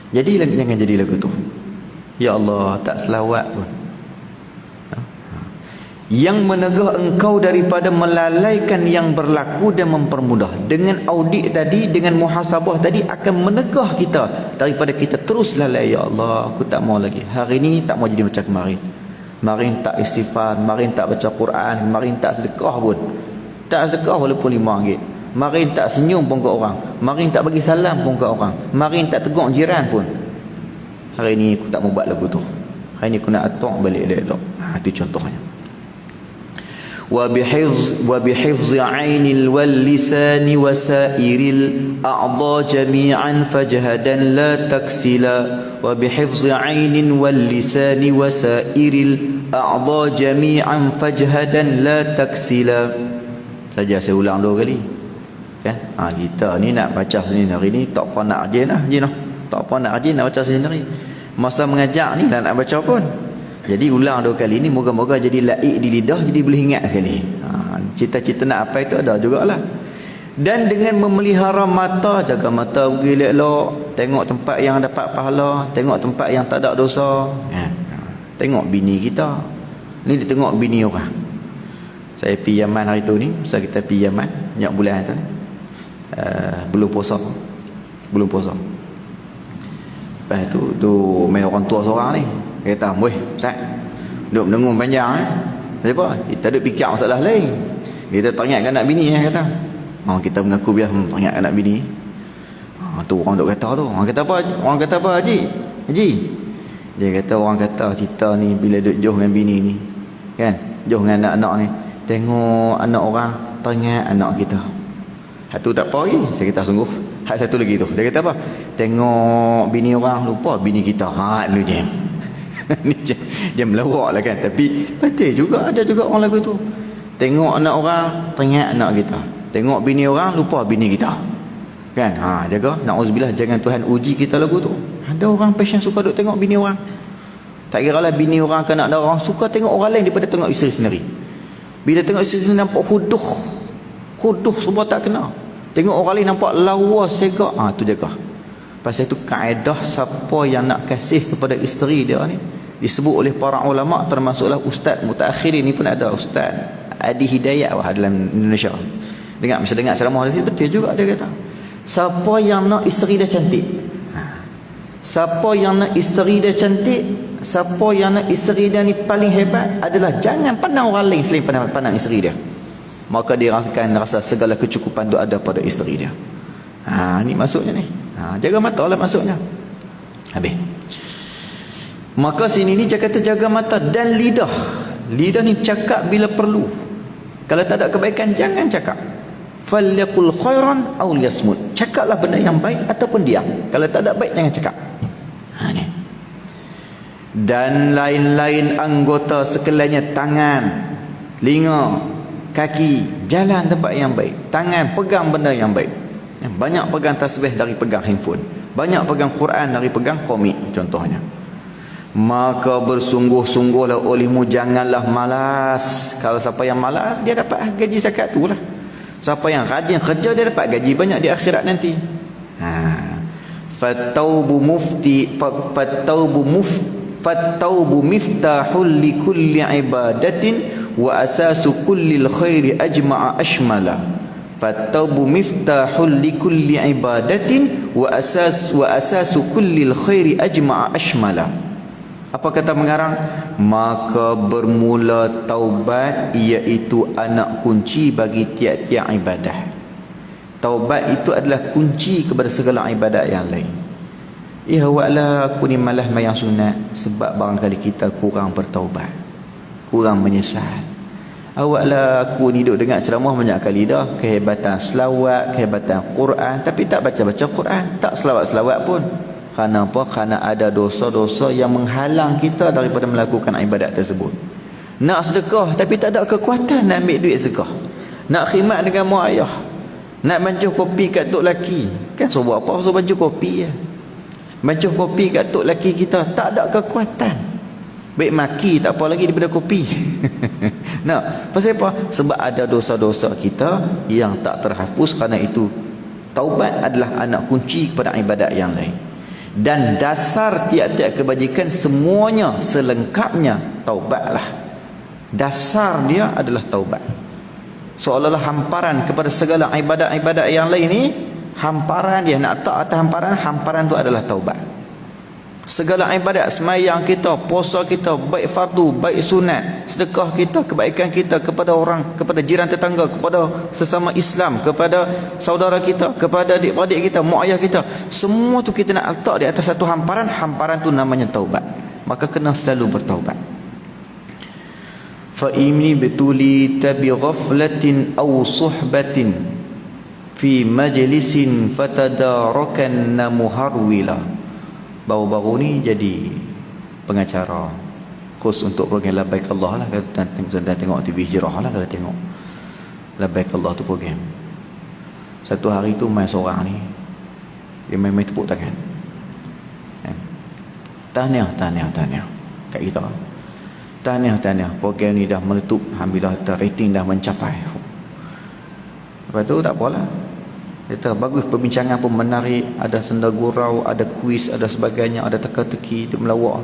Jadi jangan jadi lagu tu. Ya Allah, tak selawat pun. Yang menegah engkau daripada melalaikan yang berlaku dan mempermudah. Dengan audit tadi, dengan muhasabah tadi, akan menegah kita daripada kita terus lalai. Ya Allah, aku tak mau lagi. Hari ni tak mau jadi macam kemarin. Kemarin tak istighfar, kemarin tak baca Quran, kemarin tak sedekah pun. Tak sedekah walaupun RM5. Kemarin tak senyum pun ke orang, kemarin tak bagi salam pun ke orang, kemarin tak tegur jiran pun. Hari ni aku tak mau buat lagu tu. Hari ni aku nak atok balik elok-elok. Itu contohnya. وبحفظ عين واللسان وسائر الأعضاء جميعا فجهدا لا تكسلا وبحفظ عين واللسان وسائر الأعضاء جميعا فجهدا لا تكسلا. Saja saya ulang 2 kali kan? Kita ni nak baca sendiri ni tak apa nak rajin lah, tak apa nak rajin nak baca sendiri. Masa mengajar ni nak baca pun. Jadi ulang 2 kali ni, moga-moga jadi laik di lidah, jadi boleh ingat sekali. Cita-cita nak apa itu ada jugalah. Dan dengan memelihara mata, jaga mata pergi elok, tengok tempat yang dapat pahala, tengok tempat yang tak ada dosa. Tengok bini kita. Ni dia tengok bini orang. Saya pergi Yaman hari tu ni, masa kita pergi Yaman nyak bulan tu ni. Belum puasa. Lepas tu main orang tua seorang ni. Kata, "Weh, Ustaz, duk mendengung panjang Kenapa? Kita duk fikir masalah lain. Kita teringat anak bini kata. Kita mengaku biar teringat anak bini. Tu orang duk kata tu. Orang kata apa Haji? Dia kata orang kata kita ni bila duk jauh dengan bini ni, kan? Jauh dengan anak-anak ni, tengok anak orang teringat anak kita. Hak tu tak apa lagi. Saya kata sungguh. Hak satu lagi tu. Dia kata apa? Tengok bini orang lupa bini kita. Lu jam. Ni dia melawak lah kan. Tapi betul juga, ada juga orang lagu tu. Tengok anak orang teringat anak kita. Tengok bini orang lupa bini kita. Kan? Jaga. Na'udzubillah, jangan Tuhan uji kita lagu tu. Ada orang passion suka duk tengok bini orang. Tak kira lah bini orang ke nak ada orang suka tengok orang lain daripada tengok isteri sendiri. Bila tengok isteri sendiri nampak huduh semua tak kena. Tengok orang lain nampak lawa segak. Tu jaga. Pasal itu kaedah siapa yang nak kasih kepada isteri dia ni disebut oleh para ulama, termasuklah ustaz mutaakhirin ni pun ada, Ustaz Adi Hidayat dalam Indonesia. Bisa dengar ceramah dia, betul juga dia kata. Siapa yang nak isteri dia cantik, siapa yang nak isteri dia cantik, siapa yang nak isteri dia ni paling hebat adalah jangan pandang orang lain selain pandang isteri dia. Maka dia rasa segala kecukupan tu ada pada isteri dia. Ni maksudnya ni. Jaga mata lah maksudnya. Habis. Maka sini ni dia kata jaga mata dan lidah. Lidah ni cakap bila perlu. Kalau tak ada kebaikan jangan cakap. Falyaqul khairan aw liyasmut. Cakaplah benda yang baik ataupun diam. Kalau tak ada baik jangan cakap. Ni. Dan lain-lain anggota sekaliannya, tangan, telinga, kaki, jalan tempat yang baik. Tangan pegang benda yang baik. Banyak pegang tasbih dari pegang handphone. Banyak pegang Quran dari pegang komik contohnya. Maka bersungguh-sungguhlah olehmu, janganlah malas. Kalau siapa yang malas, dia dapat gaji zakat tu lah. Siapa yang rajin kerja, dia dapat gaji banyak di akhirat nanti. Fattaubu miftahul likulli ibadatin wa asasu kullil khairi ajma'a ashmala. Fattaubu miftahul likulli ibadatin wa asasu kullil khairi ajma'a ashmala. Apa kata mengarang? Maka bermula taubat iaitu anak kunci bagi tiap-tiap ibadah. Taubat itu adalah kunci kepada segala ibadat yang lain. Wa'ala aku ni malas mayang sunat sebab barangkali kita kurang bertaubat, kurang menyesal. Awaklah aku ni duduk dengar ceramah banyak kali dah, kehebatan selawat, kehebatan Quran, tapi tak baca-baca Quran, tak selawat-selawat pun. Kerana apa? Kerana ada dosa-dosa yang menghalang kita daripada melakukan ibadat tersebut. Nak sedekah tapi tak ada kekuatan nak ambil duit sedekah. Nak khidmat dengan mak ayah, nak bancuh kopi kat tok laki, kan suruh buat apa? Suruh bancuh kopi je. Bancuh kopi kat tok laki kita, tak ada kekuatan. Baik maki tak apa lagi daripada kopi. Nah, pasal apa? Sebab ada dosa-dosa kita yang tak terhapus. Kerana itu taubat adalah anak kunci kepada ibadat yang lain. Dan dasar tiap-tiap kebajikan semuanya selengkapnya taubatlah. Dasar dia adalah taubat. Seolah-olah hamparan kepada segala ibadat-ibadat yang lain ni, hamparan dia nak tak atas hamparan tu adalah taubat. Segala ibadat, semayang kita, puasa kita, baik fardu, baik sunat, sedekah kita, kebaikan kita kepada orang, kepada jiran tetangga, kepada sesama Islam, kepada saudara kita, kepada adik-adik kita, mak ayah kita, semua tu kita nak letak di atas satu hamparan. Hamparan tu namanya taubat. Maka kena selalu bertaubat. Fa inni bituli tabi ghaflatin aw suhbatin fi majlisin fatadarakanna muharwila. Baru-baru ni jadi pengacara khusus untuk program Labbaik Allah lah. Kalau tengok TV Hijrah lah, kalau tengok Labbaik Allah tu program. Satu hari tu main seorang ni, dia main tepuk tangan, tahniah kat kita. Tahniah program ni dah meletup, alhamdulillah rating dah mencapai. Lepas tu tak apalah. Kita bagus, perbincangan pun menarik, ada senda gurau, ada kuis, ada sebagainya, ada teka-teki, duk melawak.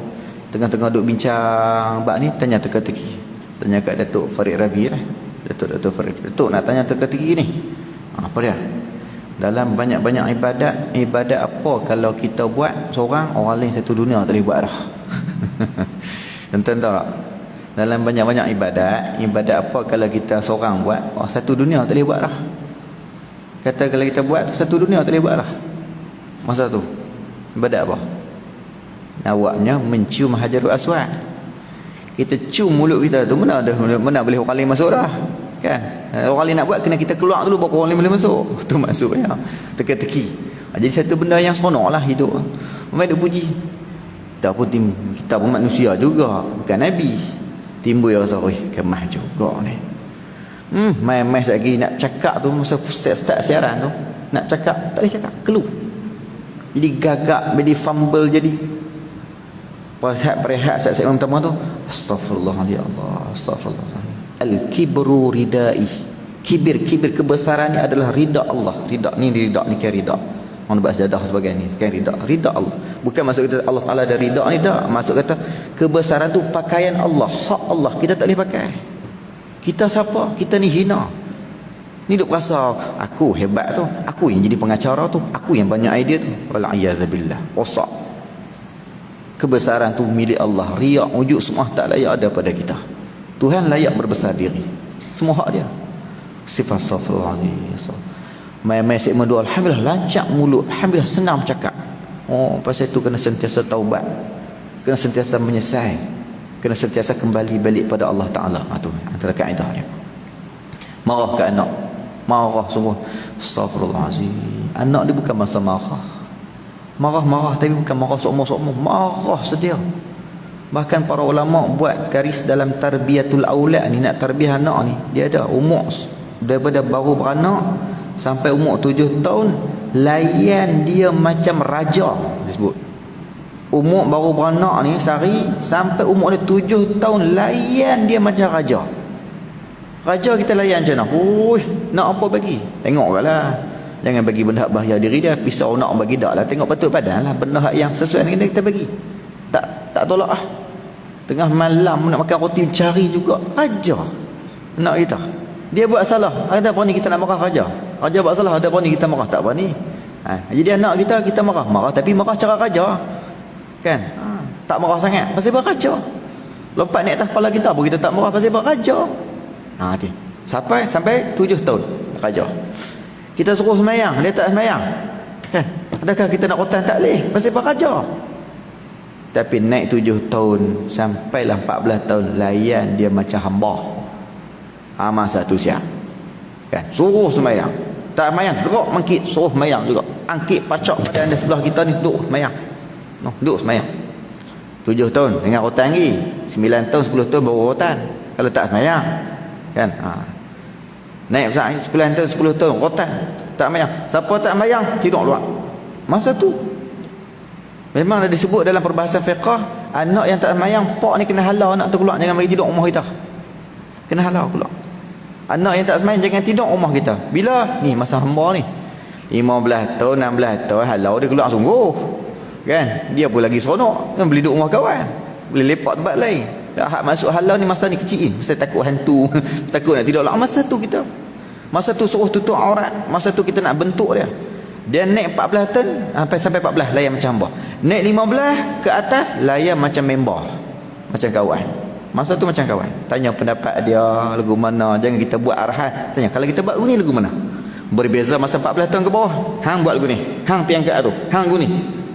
Tengah-tengah duk bincang bab ni, tanya teka-teki. Tanya kat Datuk Farid Ravi lah. Datuk Farid. Datuk nak tanya teka-teki ni. Apa dia? Dalam banyak-banyak ibadat apa kalau kita buat seorang, orang lain satu dunia tak boleh buat dah. Tuan-tuan tahu tak? Dalam banyak-banyak ibadat apa kalau kita seorang buat, satu dunia tak boleh buat dah. Kata kalau kita buat satu dunia tak boleh buat dah. Masa tu ibadat apa? Awaknya mencium Hajarul Aswad. Kita cium mulut kita tu, mana boleh orang lain masuk dah. Kan? Orang lain nak buat, kena kita keluar dulu baru orang lain boleh masuk. Tu maksudnya teka-teki. Jadi satu benda yang seronok lah hidup. Memang duk puji. Kita pun manusia juga, bukan Nabi. Timbul rasa, kemah juga ni. Main-main lagi nak cakap tu, masa start siaran tu, nak cakap tak boleh cakap, keluh. Jadi gagak, jadi fumble, jadi perehat saat segmen pertama tu, astaghfirullah ya Allah, astaghfirullah. Al-kibru ridai. Kibir kebesaran ni adalah ridha Allah. Ridha ni kan ridha. Orang buat sejadah sebagainya kan ridha Allah. Bukan maksud kata Allah Taala ada ridha ni, tak. Maksud kata kebesaran tu pakaian Allah, hak Allah, kita tak boleh pakai. Kita siapa? Kita ni hina. Ni duk rasa aku hebat tu, aku yang jadi pengacara tu, aku yang banyak idea tu. Wal a'yazabillah. Rosak. Kebesaran tu milik Allah. Riak, wujud semua tak layak ada pada kita. Tuhan layak berbesar diri. Semua hak dia. Sifat astaghfirullahalazim. Main-main segmen 2, alhamdulillah lancar mulut, alhamdulillah senang bercakap. Pasal itu kena sentiasa taubat, kena sentiasa menyesal, kena sentiasa kembali balik pada Allah Ta'ala. Itu antara kaedah dia. Marah ke anak, marah sungguh, astaghfirullahalazim. Anak dia bukan masa marah tapi bukan marah seumur-seumur, marah sedia. Bahkan para ulama buat garis dalam tarbiyatul aulad ni, nak tarbiyah anak ni, dia ada umur daripada baru beranak sampai umur 7 tahun, layan dia macam raja disebut. Umur baru beranak ni sehari sampai umur dia 7 tahun, layan dia macam raja. Raja kita layan macam mana? Nak apa bagi? Tengoklah. Jangan bagi benda bahaya diri dia. Pisau nak bagi tak lah. Tengok patut padan lah. Benda yang sesuai dengan kita bagi. Tak tolak lah. Tengah malam nak makan roti, cari juga raja nak kita. Dia buat salah, ada berani kita nak marah raja. Raja buat salah, ada berani kita marah, tak berani. Jadi anak kita marah tapi marah cara raja. Kan? Tak marah sangat pasal buat raja. Lompat naik atas kepala kita pun kita tak marah pasal buat raja. Sampai 7 tahun raja. Kita suruh semayang, dia tak semayang. Kan? Adakah kita nak rotan? Tak boleh pasal buat raja. Tapi naik 7 tahun sampailah 14 tahun, layan dia macam hamba. Masa tu siap. Kan? Suruh semayang. Tak semayang, gerak mangkit, suruh semayang juga. Angkit pacak badan dia sebelah kita ni, duduk semayang. Duduk semayang. 7 tahun dengan rotan lagi. 9 tahun, 10 tahun baru rotan. Kalau tak semayang. Kan? Naik besar 9 tahun, 10 tahun rotan. Tak semayang. Siapa tak semayang, tidur luar. Masa tu memang dah disebut dalam perbahasan fiqh, anak yang tak semayang, pak ni kena halau anak tu keluar, jangan bagi tidur rumah kita. Kena halau keluar. Anak yang tak semayang jangan tidur rumah kita. Bila? Ni masa hamba ni 15 tahun, 16 tahun, halau dia keluar sungguh. Kan? Dia pun lagi seronok. Kan boleh duduk rumah kawan, boleh lepak tempat lain. Hak masuk halau ni masa ni kecil, masa takut hantu, takut nak tidur lah. Masa tu kita, masa tu suruh tutup aurat, masa tu kita nak bentuk dia. Dia naik 14 tahun sampai 14 layan macam hamba. Naik 15 ke atas layan macam member, macam kawan. Masa tu macam kawan. Tanya pendapat dia lagu mana. Jangan kita buat arahan. Tanya kalau kita buat lagu ni lagu mana. Berbeza masa 14 tahun ke bawah, hang buat lagu ni, hang pergi angkat tu, hang lagu ni.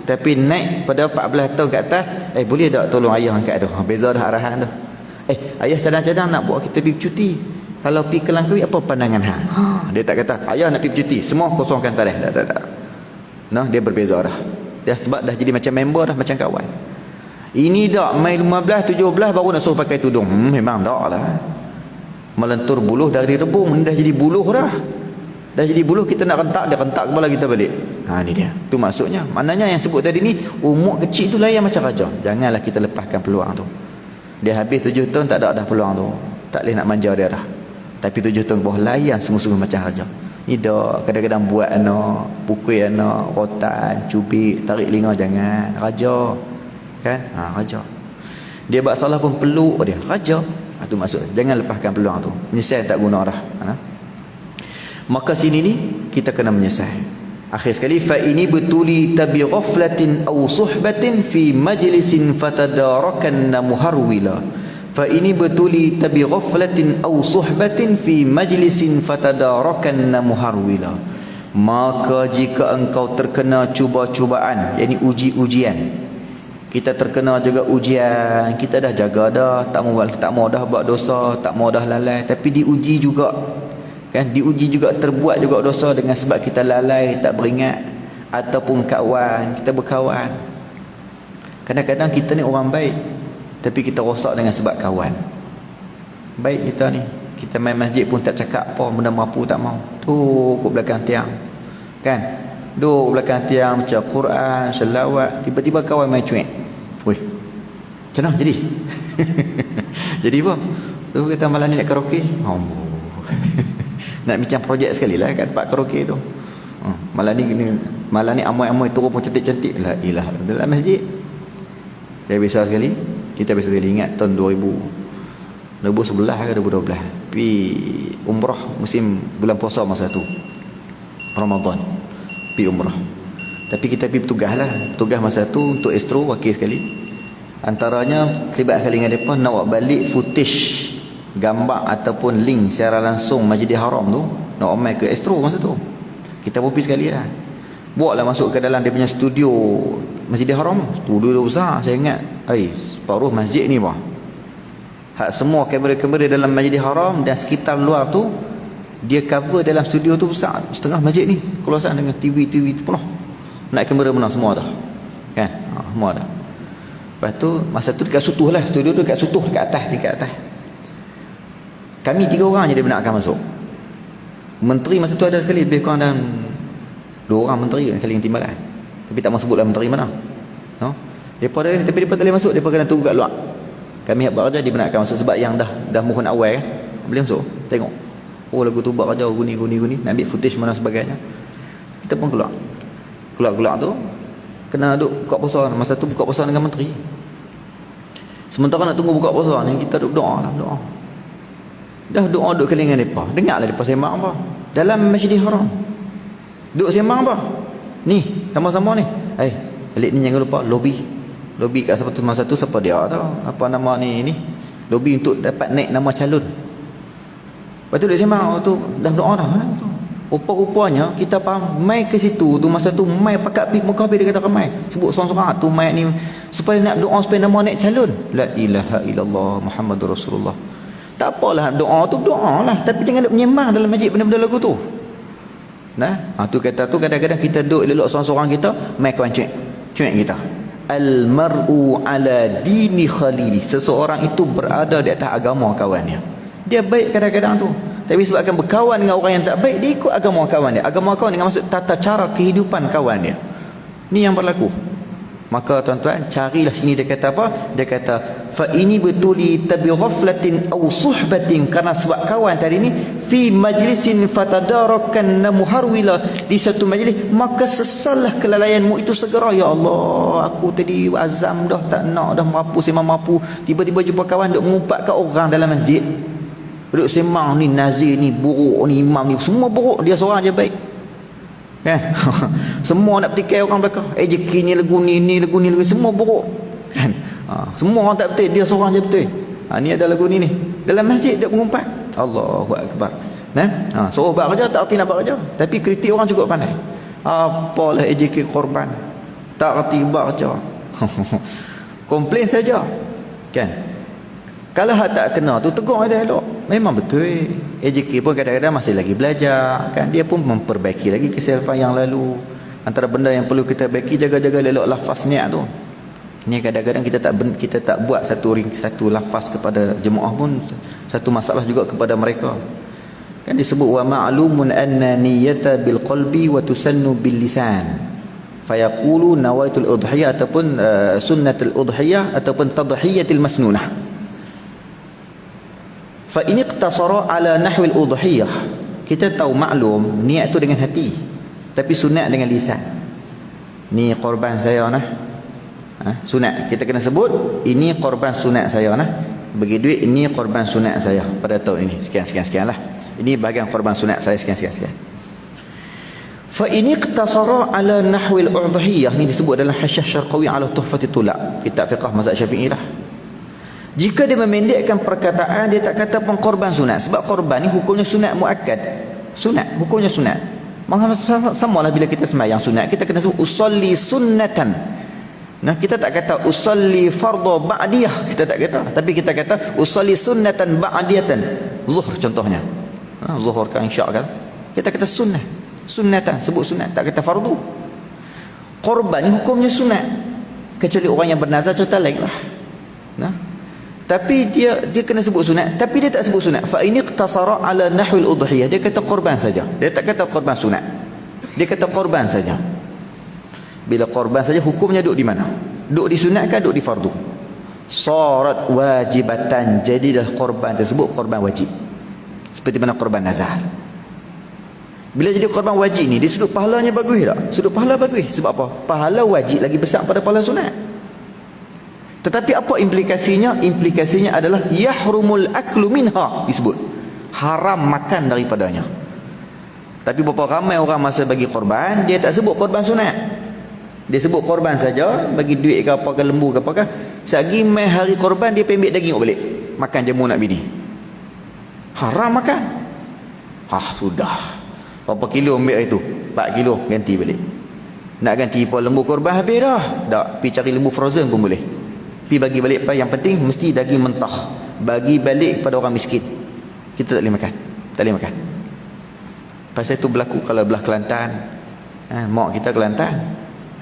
Tapi naik pada 14 tahun ke atas, boleh tak tolong ayah angkat tu. Beza dah arahan tu. Ayah cadang-cadang nak buat kita pergi cuti. Kalau pergi ke Langkawi, apa pandangan hang? Dia tak kata ayah nak pergi cuti, semua kosongkan tarikh. Tak. Dia berbeza dah. Dia sebab dah jadi macam member dah, macam kawan. Ini dak main 15, 17 baru nak suruh pakai tudung. Memang dak lah. Melentur buluh dari rebung, ni dah jadi buluh dah. Dah jadi buluh, kita nak rentak, dia rentak kepala kita balik. Ni dia. Tu maksudnya. Maknanya yang sebut tadi ni, umur kecil tu layan macam raja. Janganlah kita lepaskan peluang tu. Dia habis 7 tahun tak ada dah peluang tu. Tak boleh nak manja dia dah. Tapi 7 tahun ke bawah layan sungguh-sungguh macam raja. Ni dah kadang-kadang buat anak, pukul anak, rotan, cubit, tarik linga jangan. Raja. Kan? Raja. Dia buat salah pun peluk dia. Raja. Itu maksud. Jangan lepaskan peluang tu. Menyesal tak guna dah. Maka sini ni kita kena menyesal. Akhir sekali, fa ini betuli tabi ghaflatin aw suhbatin fi majlisin fatadarakanna muharwila. Fa ini betuli tabi ghaflatin aw suhbatin fi majlisin fatadarakanna muharwila. Maka jika engkau terkena cuba-cubaan, yakni uji-ujian, kita terkena juga ujian, kita dah jaga dah, tak mau dah buat dosa, tak mau dah lalai, tapi diuji juga. Kan, diuji juga, terbuat juga dosa dengan sebab kita lalai, tak beringat, ataupun kawan, kita berkawan. Kadang-kadang kita ni orang baik, tapi kita rosak dengan sebab kawan. Baik kita ni, kita main masjid pun tak cakap apa, benda mampu tak mau. Tu kat belakang tiang. Kan? Duduk belakang tiang baca Quran, selawat, tiba-tiba kawan main cuek. Weh. Macam mana jadi? Jadi apa? Tu kita malam ni nak karaoke. Nak bincang projek sekali lah kat tempat karaoke tu. Malam ni amoi-amoi turun pun cantik-cantik. La ilaha dalam masjid. Saya biasa sekali. Kita biasa sekali ingat tahun 2011 ke 2012. Pergi umrah musim bulan puasa masa tu. Ramadan. Pergi umrah. Tapi kita pergi bertugas lah. Bertugas masa tu untuk Astro wakil sekali. Antaranya terlibat sekali dengan mereka nak buat balik footage, gambar ataupun link secara langsung Masjidil Haram tu, nak omai ke Astro masa tu. Kita pun pergi sekali lah. Buatlah masuk ke dalam dia punya studio Masjidil Haram. Studio dia besar, saya ingat. Separuh masjid ni bah. Hak semua kamera-kamera dalam Masjidil Haram dan sekitar luar tu, dia cover dalam studio tu besar. Setengah masjid ni keluasan dengan TV penuh. Nak kamera mana semua dah. Kan? Semua dah. Lepas tu masa tu dekat Sutuh lah. Studio tu dekat Sutuh, dekat atas. Kami 3 orang je dia benarkan masuk. Menteri masa tu ada sekali, lebih kurang dalam 2 orang menteri saling timbalan. Tapi tak mau sebutlah menteri mana. Depa dah, tapi depa tak boleh masuk, depa kena tunggu kat luar. Kami hak raja dibenarkan masuk sebab yang dah mohon awal kan. Boleh masuk. Tengok. Lagu tu buat raja guni, nak ambil footage mana sebagainya. Kita pun keluar. Keluar tu kena duduk buka puasa. Masa tu buka puasa dengan menteri. Sementara nak tunggu buka puasa ni, kita duduk doa. Dah doa duduk kali dengan mereka. Dengarlah mereka sembang apa dalam Masjidil Haram. Duduk sembang apa ni, sama-sama ni. Balik ni jangan lupa lobby kat siapa tu masa tu, siapa dia tau, apa nama ni lobby untuk dapat naik nama calon. Lepas tu dia sembang tu dah doa dah. Rupa-rupanya kita faham mai ke situ tu, masa tu mai pakat pergi ke Mekah, dia kata mai sebut seorang-seorang tu mai ni supaya nak doa supaya nama naik calon. La ilaha illallah Muhammadur Rasulullah. Tak apalah doa tu doa lah, tapi jangan duk menyembang dalam masjid benda-benda lagu tu. Tu kata tu kadang-kadang kita duduk elok seorang-seorang kita mai kawan cuek kita. Al mar'u ala dini khalili. Seseorang itu berada di atas agama kawannya. Dia baik kadang-kadang tu, tapi sebab akan berkawan dengan orang yang tak baik, dia ikut agama kawan dia. Agama kawan dengan maksud tata cara kehidupan kawan dia. Ni yang berlaku. Maka tuan-tuan, carilah sini dia kata apa? Dia kata fa ini betuli tabi ghaflatin aw suhbatin, karena sebab kawan tadi ni fi majlisin fatadarakan muharwila, di satu majlis maka sesalah kelalaianmu itu segera. Ya Allah, aku tadi azam dah tak nak dah mampu sembang mampu, tiba-tiba jumpa kawan duk mengumpat kat orang dalam masjid. Duk sembang ni nazir ni buruk, ni imam ni semua buruk, dia seorang je baik. Kan? Semua nak petikai orang belakang. Ni lagu ni semua buruk. Kan? Semua orang tak betul, dia seorang je betul. Ni ada lagu ni. Dalam masjid dia mengumpat. Allahu akbar. Suruh buat kerja tak erti nak buat kerja, tapi kritik orang cukup pandai. Apalah AJK korban, tak erti buat kerja. Komplain saja. Kan? Kalau hak tak kena tu tegur dia elok. Memang betul. AJK pun kadang-kadang masih lagi belajar, kan? Dia pun memperbaiki lagi kesilapan yang lalu. Antara benda yang perlu kita baiki, jaga-jaga elok lafaz niat tu. Ni kadang-kadang kita tak buat satu lafaz kepada jemaah pun satu masalah juga kepada mereka. Kan disebut wa ma'lumun anna niyyata bil qalbi wa tusannu bil lisan. Fayaqulu nawaitul udhiyah ataupun sunnatul udhiyah ataupun tadhiyatil masnunah. Fa in iqtasara ala nahwil udhiyah, kita tahu maklum niat tu dengan hati, tapi sunat dengan lisan. Ni korban saya nah. Sunat kita kena sebut ini korban sunat saya nah. Bagi duit ini korban sunat saya pada tahun ini. Sekian lah. Ini bahagian korban sunat saya sekian. Fa ini iqtasara ala nahwil udhiyah, ni disebut dalam Hasyiah Syarqawi ala Tuhfatit Tulab, kitab fiqh mazhab Syafi'i lah. Jika dia memendekkan perkataan, dia tak kata pun korban sunat, sebab korban ni hukumnya sunat muakkad. Sunat, hukumnya sunat. Samalah bila kita sembahyang sunat, kita kena sebut usolli sunnatan. Nah, kita tak kata usolli fardhu ba'diyah, kita tak kata, tapi kita kata usolli sunnatan ba'diyatan. Zuhur contohnya. Zuhur kan isyak kan, kita kata sunnah, sunnatan, sebut sunat, tak kata fardu. Korban ni hukumnya sunat, kecuali orang yang bernazar contoh lain lah. Nah, tapi dia kena sebut sunat, tapi dia tak sebut sunat. Fa ini iqtasara ala nahwil udhiyah, dia kata korban saja, dia tak kata korban sunat, dia kata korban saja. Bila korban saja, hukumnya duduk di mana? Duduk di sunat ke duduk di fardu? Sarat wajibatan, jadilah korban tersebut korban wajib, seperti mana korban nazar. Bila jadi korban wajib ni, di sudut pahalanya bagus tak? Sudut pahala bagus. Sebab apa? Pahala wajib lagi besar pada pahala sunat. Tetapi apa implikasinya? Implikasinya adalah yahrumul aklu minha, disebut haram makan daripadanya. Tapi berapa ramai orang masa bagi korban, dia tak sebut korban sunat, dia sebut korban saja, bagi duit ke apa ke lembu ke apa ke. Sehari mai hari korban, dia ambil daging balik, makan jamu nak bini. Haram makan. Sudah berapa kilo ambil itu? 4 kilo, ganti balik. Nak ganti pun lembu korban habis dah. Tak, pergi cari lembu frozen pun boleh. Pergi bagi balik. Yang penting mesti daging mentah, bagi balik kepada orang miskin. Kita tak boleh makan, tak boleh makan. Pasal itu berlaku kalau belah Kelantan. Mak kita Kelantan,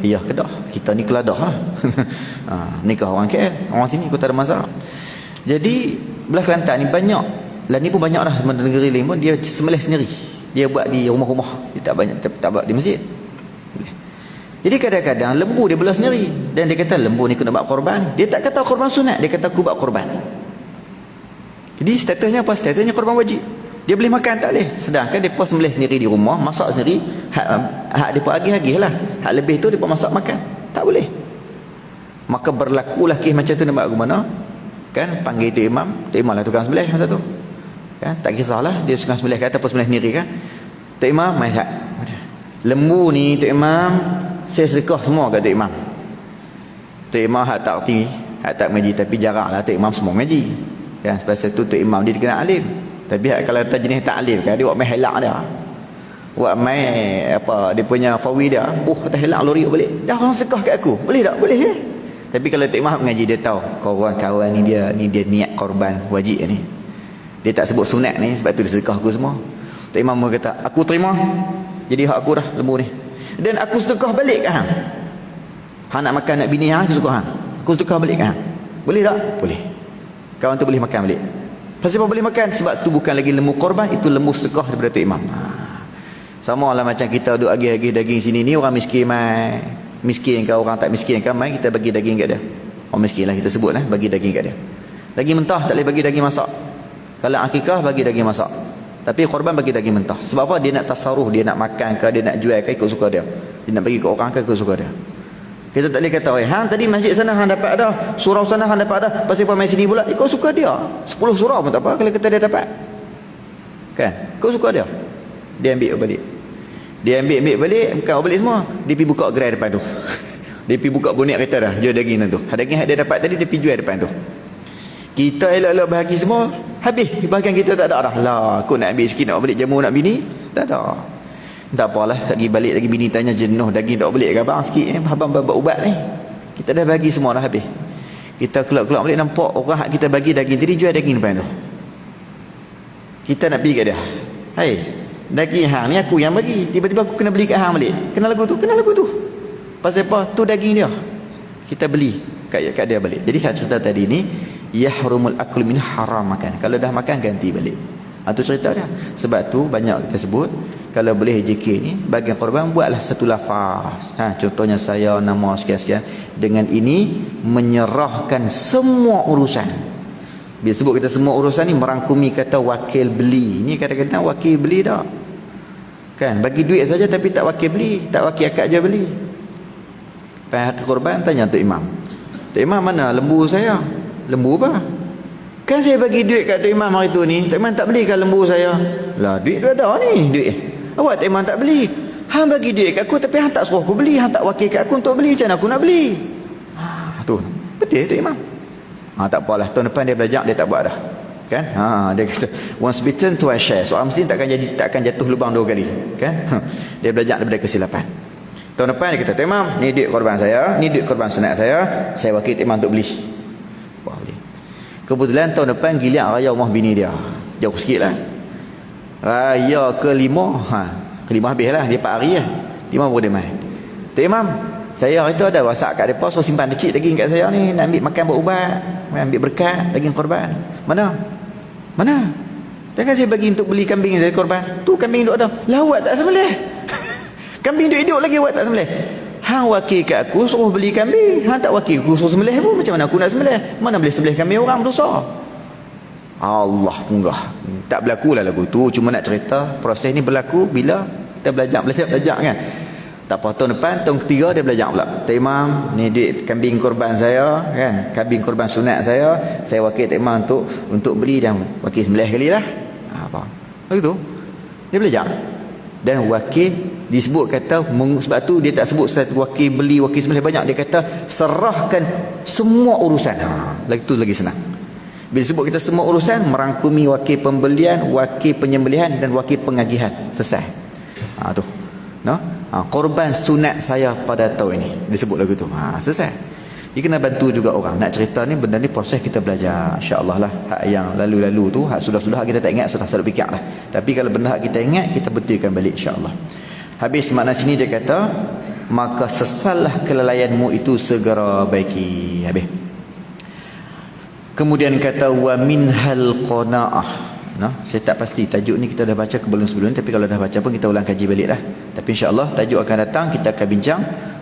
ayah Kedah, kita ni Keladah lah. Nikah orang KL, orang sini Kota Damansara. Jadi belah Kelantan ni banyak, lah ni pun banyak lah, negeri lain pun dia sembelih sendiri, dia buat di rumah-rumah, dia tak banyak, tak buat di masjid. Jadi kadang-kadang lembu dia belah sendiri, dan dia kata lembu ni kena buat korban. Dia tak kata korban sunat, dia kata aku buat korban. Jadi statusnya apa? Statusnya korban wajib. Dia boleh makan tak boleh, sedangkan dia pun sembelih sendiri di rumah, masak sendiri. Hak dia pun agih-agih lah, hak lebih tu dia pun masak makan, tak boleh. Maka berlakulah kes macam tu nak buat ke mana? Kan panggil tu imam lah tukang sembelih masa tu. Kan tak kisahlah dia tukang sembelih ke ataupun sembelih sendiri kan. Tok imam mai tak. Lembu ni Tok imam saya sedekah semua kat Tok imam. Tok imam hak tak tinggi, hak tak mengaji, tapi jaranglah Tok imam semua mengaji. Kan sebab tu Tok imam dia dikenal alim. Tapi kalau tak jenis tak alim kan, dia buat main helak dia. Buat main apa dia punya fawi dia. Tak helak lori balik. Dah orang sedekah kat aku. Boleh tak? Boleh eh. Tapi kalau Tok imam mengaji, dia tahu kawan-kawan ni dia niat korban wajib ni. Dia tak sebut sunat ni, sebab tu dia sedekah aku semua. Tok imam kata, aku terima. Jadi hak aku dah lembu ni. Dan aku sedekah balik ke hang. Hang nak makan nak bini hang, aku sedekah hang. Aku sedekah balik ke hang. Boleh tak? Boleh. Kawan tu boleh makan balik. Pasal apa boleh makan? Sebab tu bukan lagi lembu korban, itu lembu sedekah daripada Tok imam. Sama lah macam kita duk agih-agih daging sini ni, orang miskin mai. Miskin ke orang tak miskin ke mai, kita bagi daging kat dia. Orang miskin lah kita sebut lah, bagi daging kat dia. Daging mentah tak boleh bagi daging masak. Kalau akikah bagi daging masak. Tapi korban bagi daging mentah. Sebab apa? Dia nak tasaruh, dia nak makan ke, dia nak jual ke, ikut suka dia. Dia nak bagi ke orang ke, ikut suka dia. Kita tak boleh kata, hang tadi masjid sana hang dapat dah, surau sana hang dapat dah, pasal apa main sini pula, ikut suka dia. 10 surau pun tak apa kalau kata dia dapat. Kan? Ikut suka dia. Dia ambil balik. Dia ambil balik, bukan balik semua. Dia pergi buka gerai depan tu. Dia pergi buka bonek kereta dah, jual daging tu. Daging yang dia dapat tadi dia pergi jual depan tu. Kita elok-elok bahagi semua, habis bahagian kita tak ada dah. Lah, aku nak ambil sikit nak balik jamu nak bini, tak ada. Tak apalah, lagi balik lagi bini tanya jenuh daging tak balik ke abang sikit abang buat ubat ni. Kita dah bagi semua dah habis. Kita keluar-keluar balik nampak orang hak kita bagi daging tadi jual daging depan tu. Kita nak pergi kat dia. Hai, daging hang ni aku yang bagi. Tiba-tiba aku kena beli kat hang balik. Kenal lagu tu. Pasal apa? Tu daging dia. Kita beli kat dia balik. Jadi hak cerita tadi ni yahrumul aklu min haram makan. Kalau dah makan ganti balik. Itu cerita dia. Sebab tu banyak kita sebut kalau boleh JK ni bagian korban buatlah satu lafaz. Contohnya saya nama sekian-sekian. Dengan ini menyerahkan semua urusan. Bila sebut kita semua urusan ni merangkumi kata wakil beli. Ni kadang-kadang wakil beli tak? Kan bagi duit saja tapi tak wakil beli, tak wakil akad je beli. Pai korban tanya Tok Imam. Tok Imam mana lembu saya? Lembu apa? Kan saya bagi duit kat Tok Imam hari tu ni, Tok Imam tak belikan lembu saya. Lah duit tu ada ni, duit. Awak Tok Imam tak beli. Hang bagi duit kat aku tapi hang tak suruh aku beli, hang tak wakil kat aku untuk beli, macam mana aku nak beli? Tu. Betul Tok Imam. Tak apalah, tahun depan dia belajar dia tak buat dah. Kan? Dia kata once bitten twice shy. Soal Muslim takkan jatuh lubang 2 kali, kan? Dia belajar daripada kesilapan. Tahun depan dia kata, Tok Imam, ni duit korban saya, ni duit korban sunat saya wakil Tok Imam untuk beli. Wah, beli. Kebetulan tahun depan giliran raya rumah bini dia. Jauh sikitlah. Raya kelima, kelima habis lah, dia 4 hari lah. 5 baru dia mai. Tok Imam, saya hari tu ada WhatsApp kat depa, so simpan dikit daging kat saya ni, nak ambil makan buat ubat, ambil berkat daging korban. Mana? Takkan saya bagi untuk beli kambing dari korban. Tu kambing duk ada. Lah awak tak sembelih. Kambing duk hidup lagi awak tak sembelih. Hang wakil kat aku suruh beli kambing, hang tak wakil aku suruh sembelih pun, macam mana aku nak sembelih? Mana boleh sembelih kambing orang berdosa. Allah punggah. Tak berlaku lah lagu tu, cuma nak cerita proses ni berlaku bila kita belajar kan. Tak apa, tahun depan, tahun ketiga dia belajar pula. Tok Imam, ni duit kambing korban saya, kan? Kambing korban sunat saya wakil Tok Imam untuk beli dan wakil sembelih kali lah. Apa? Begitu. Dia belajar. Dan wakil disebut kata, sebab tu dia tak sebut wakil beli, wakil sembelih banyak. Dia kata serahkan semua urusan. Lagi tu lagi senang. Bila sebut kita semua urusan merangkumi wakil pembelian, wakil penyembelihan dan wakil pengagihan. Selesai. Tu. No? Korban sunat saya pada tahun ini disebut lagu tu. Selesai. Dia kena bantu juga orang nak cerita ni, benda ni proses kita belajar, insya-Allah lah. Hak yang lalu-lalu tu, hak sudah-sudah kita tak ingat, sudah selalu fikir lah. Tapi kalau benda hak kita ingat, kita betulkan balik, insya-Allah. Habis makna sini dia kata, maka sesallah kelalaianmu itu segera baiki. Habis. Kemudian kata wa minhal qanaah. Saya tak pasti tajuk ni kita dah baca ke belum sebelum ni, tapi kalau dah baca pun kita ulang kaji balik lah. Tapi insya-Allah tajuk akan datang, kita akan bincang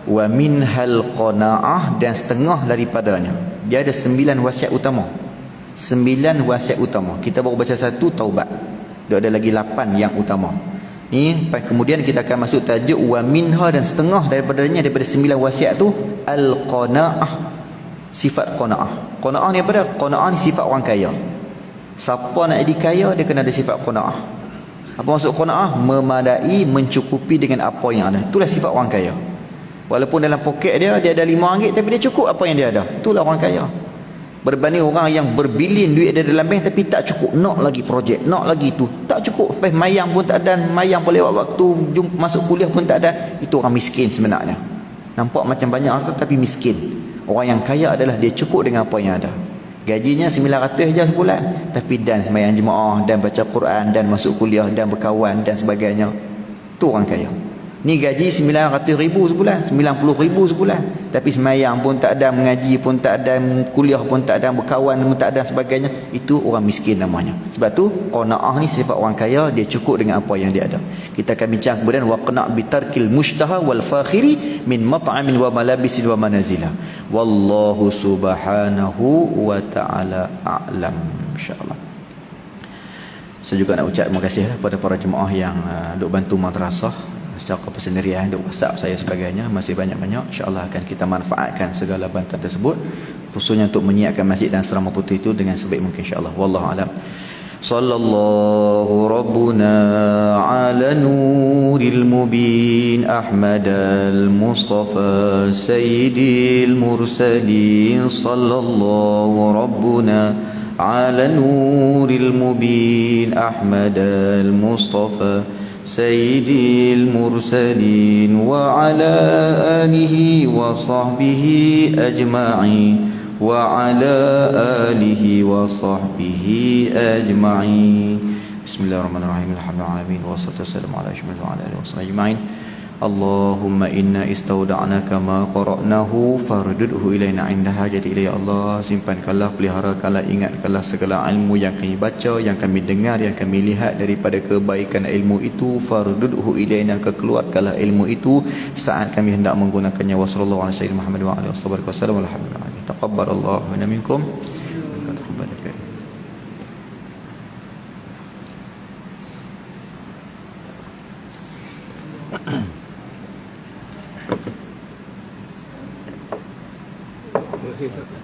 wa minhal qanaah, dan setengah daripadanya. Dia ada 9 wasiat utama. 9 wasiat utama. Kita baru baca 1 taubat. Dia ada lagi 8 yang utama. Ni kemudian kita akan masuk tajuk wa minha, dan setengah daripadanya, daripada 9 wasiat tu al qanaah. Sifat qanaah. Qanaah ni apa dia? Qanaah ni sifat orang kaya. Siapa nak jadi kaya, dia kena ada sifat qanaah. Apa maksud qanaah? Memadai, mencukupi dengan apa yang ada. Itulah sifat orang kaya. Walaupun dalam poket dia ada RM5, tapi dia cukup apa yang dia ada. Itulah orang kaya. Berbanding orang yang berbilion duit ada dalam bank tapi tak cukup, nak lagi projek, nak lagi tu, tak cukup, sampai mayang pun tak ada, mayang pun lewat waktu, masuk kuliah pun tak ada. Itu orang miskin sebenarnya. Nampak macam banyak harta tapi miskin. Orang yang kaya adalah dia cukup dengan apa yang ada. Gajinya 900 je sebulan, tapi dan sembahyang jemaah, dan baca Quran, dan masuk kuliah, dan berkawan dan sebagainya. Tu orang kaya. Ni gaji 900,000 sebulan, 90,000 sebulan, tapi sembahyang pun tak ada, mengaji pun tak ada, kuliah pun tak ada, berkawan pun tak ada sebagainya. Itu orang miskin namanya. Sebab tu qanaah ni sifat orang kaya, dia cukup dengan apa yang dia ada. Kita akan bincang kemudian wa qana' bitarkil mushtaha wal fakhiri min mat'amin wa malabisin wa manazila. Wallahu subhanahu wa ta'ala a'lam. Insya-Allah. Saya juga nak ucap terima kasih kepada para jemaah yang duk bantu madrasah secara persendirian, duk WhatsApp saya sebagainya. Masih banyak-banyak, insya-Allah akan kita manfaatkan segala bantuan tersebut, khususnya untuk menyiapkan masjid dan asrama putih itu dengan sebaik mungkin, insya-Allah. Wallahu a'lam. Sallallahu rabbuna ala nuril mubin Ahmadal Mustafa sayyidil mursalin. Sallallahu rabbuna ala nuril mubin Ahmadal Mustafa sayyidil mursalin wa ala alihi wa sahbihi ajma'in wa ala alihi wa sahbihi ajma'in. Bismillahirrahmanirrahim. Alhamdulillahirabbil alamin wassalatu wassalamu ala asyrafil wa ala alihi wasahbihi ajma'in. Allahumma inna istaudanaka ma qara'nahu fardudhu ilaina inda hajati ilayya. Allah, simpankanlah, peliharakanlah, ingatkanlah segala ilmu yang kami baca, yang kami dengar, yang kami lihat daripada kebaikan ilmu itu. Fardudhu ilaina, kekeluarkanlah ilmu itu saat kami hendak menggunakannya. Wa sallallahu alaihi wasallam Muhammad wa alihi wasallam. Alhamdulillah. Taqabbalallahu minna minkum. kasih Ustaz.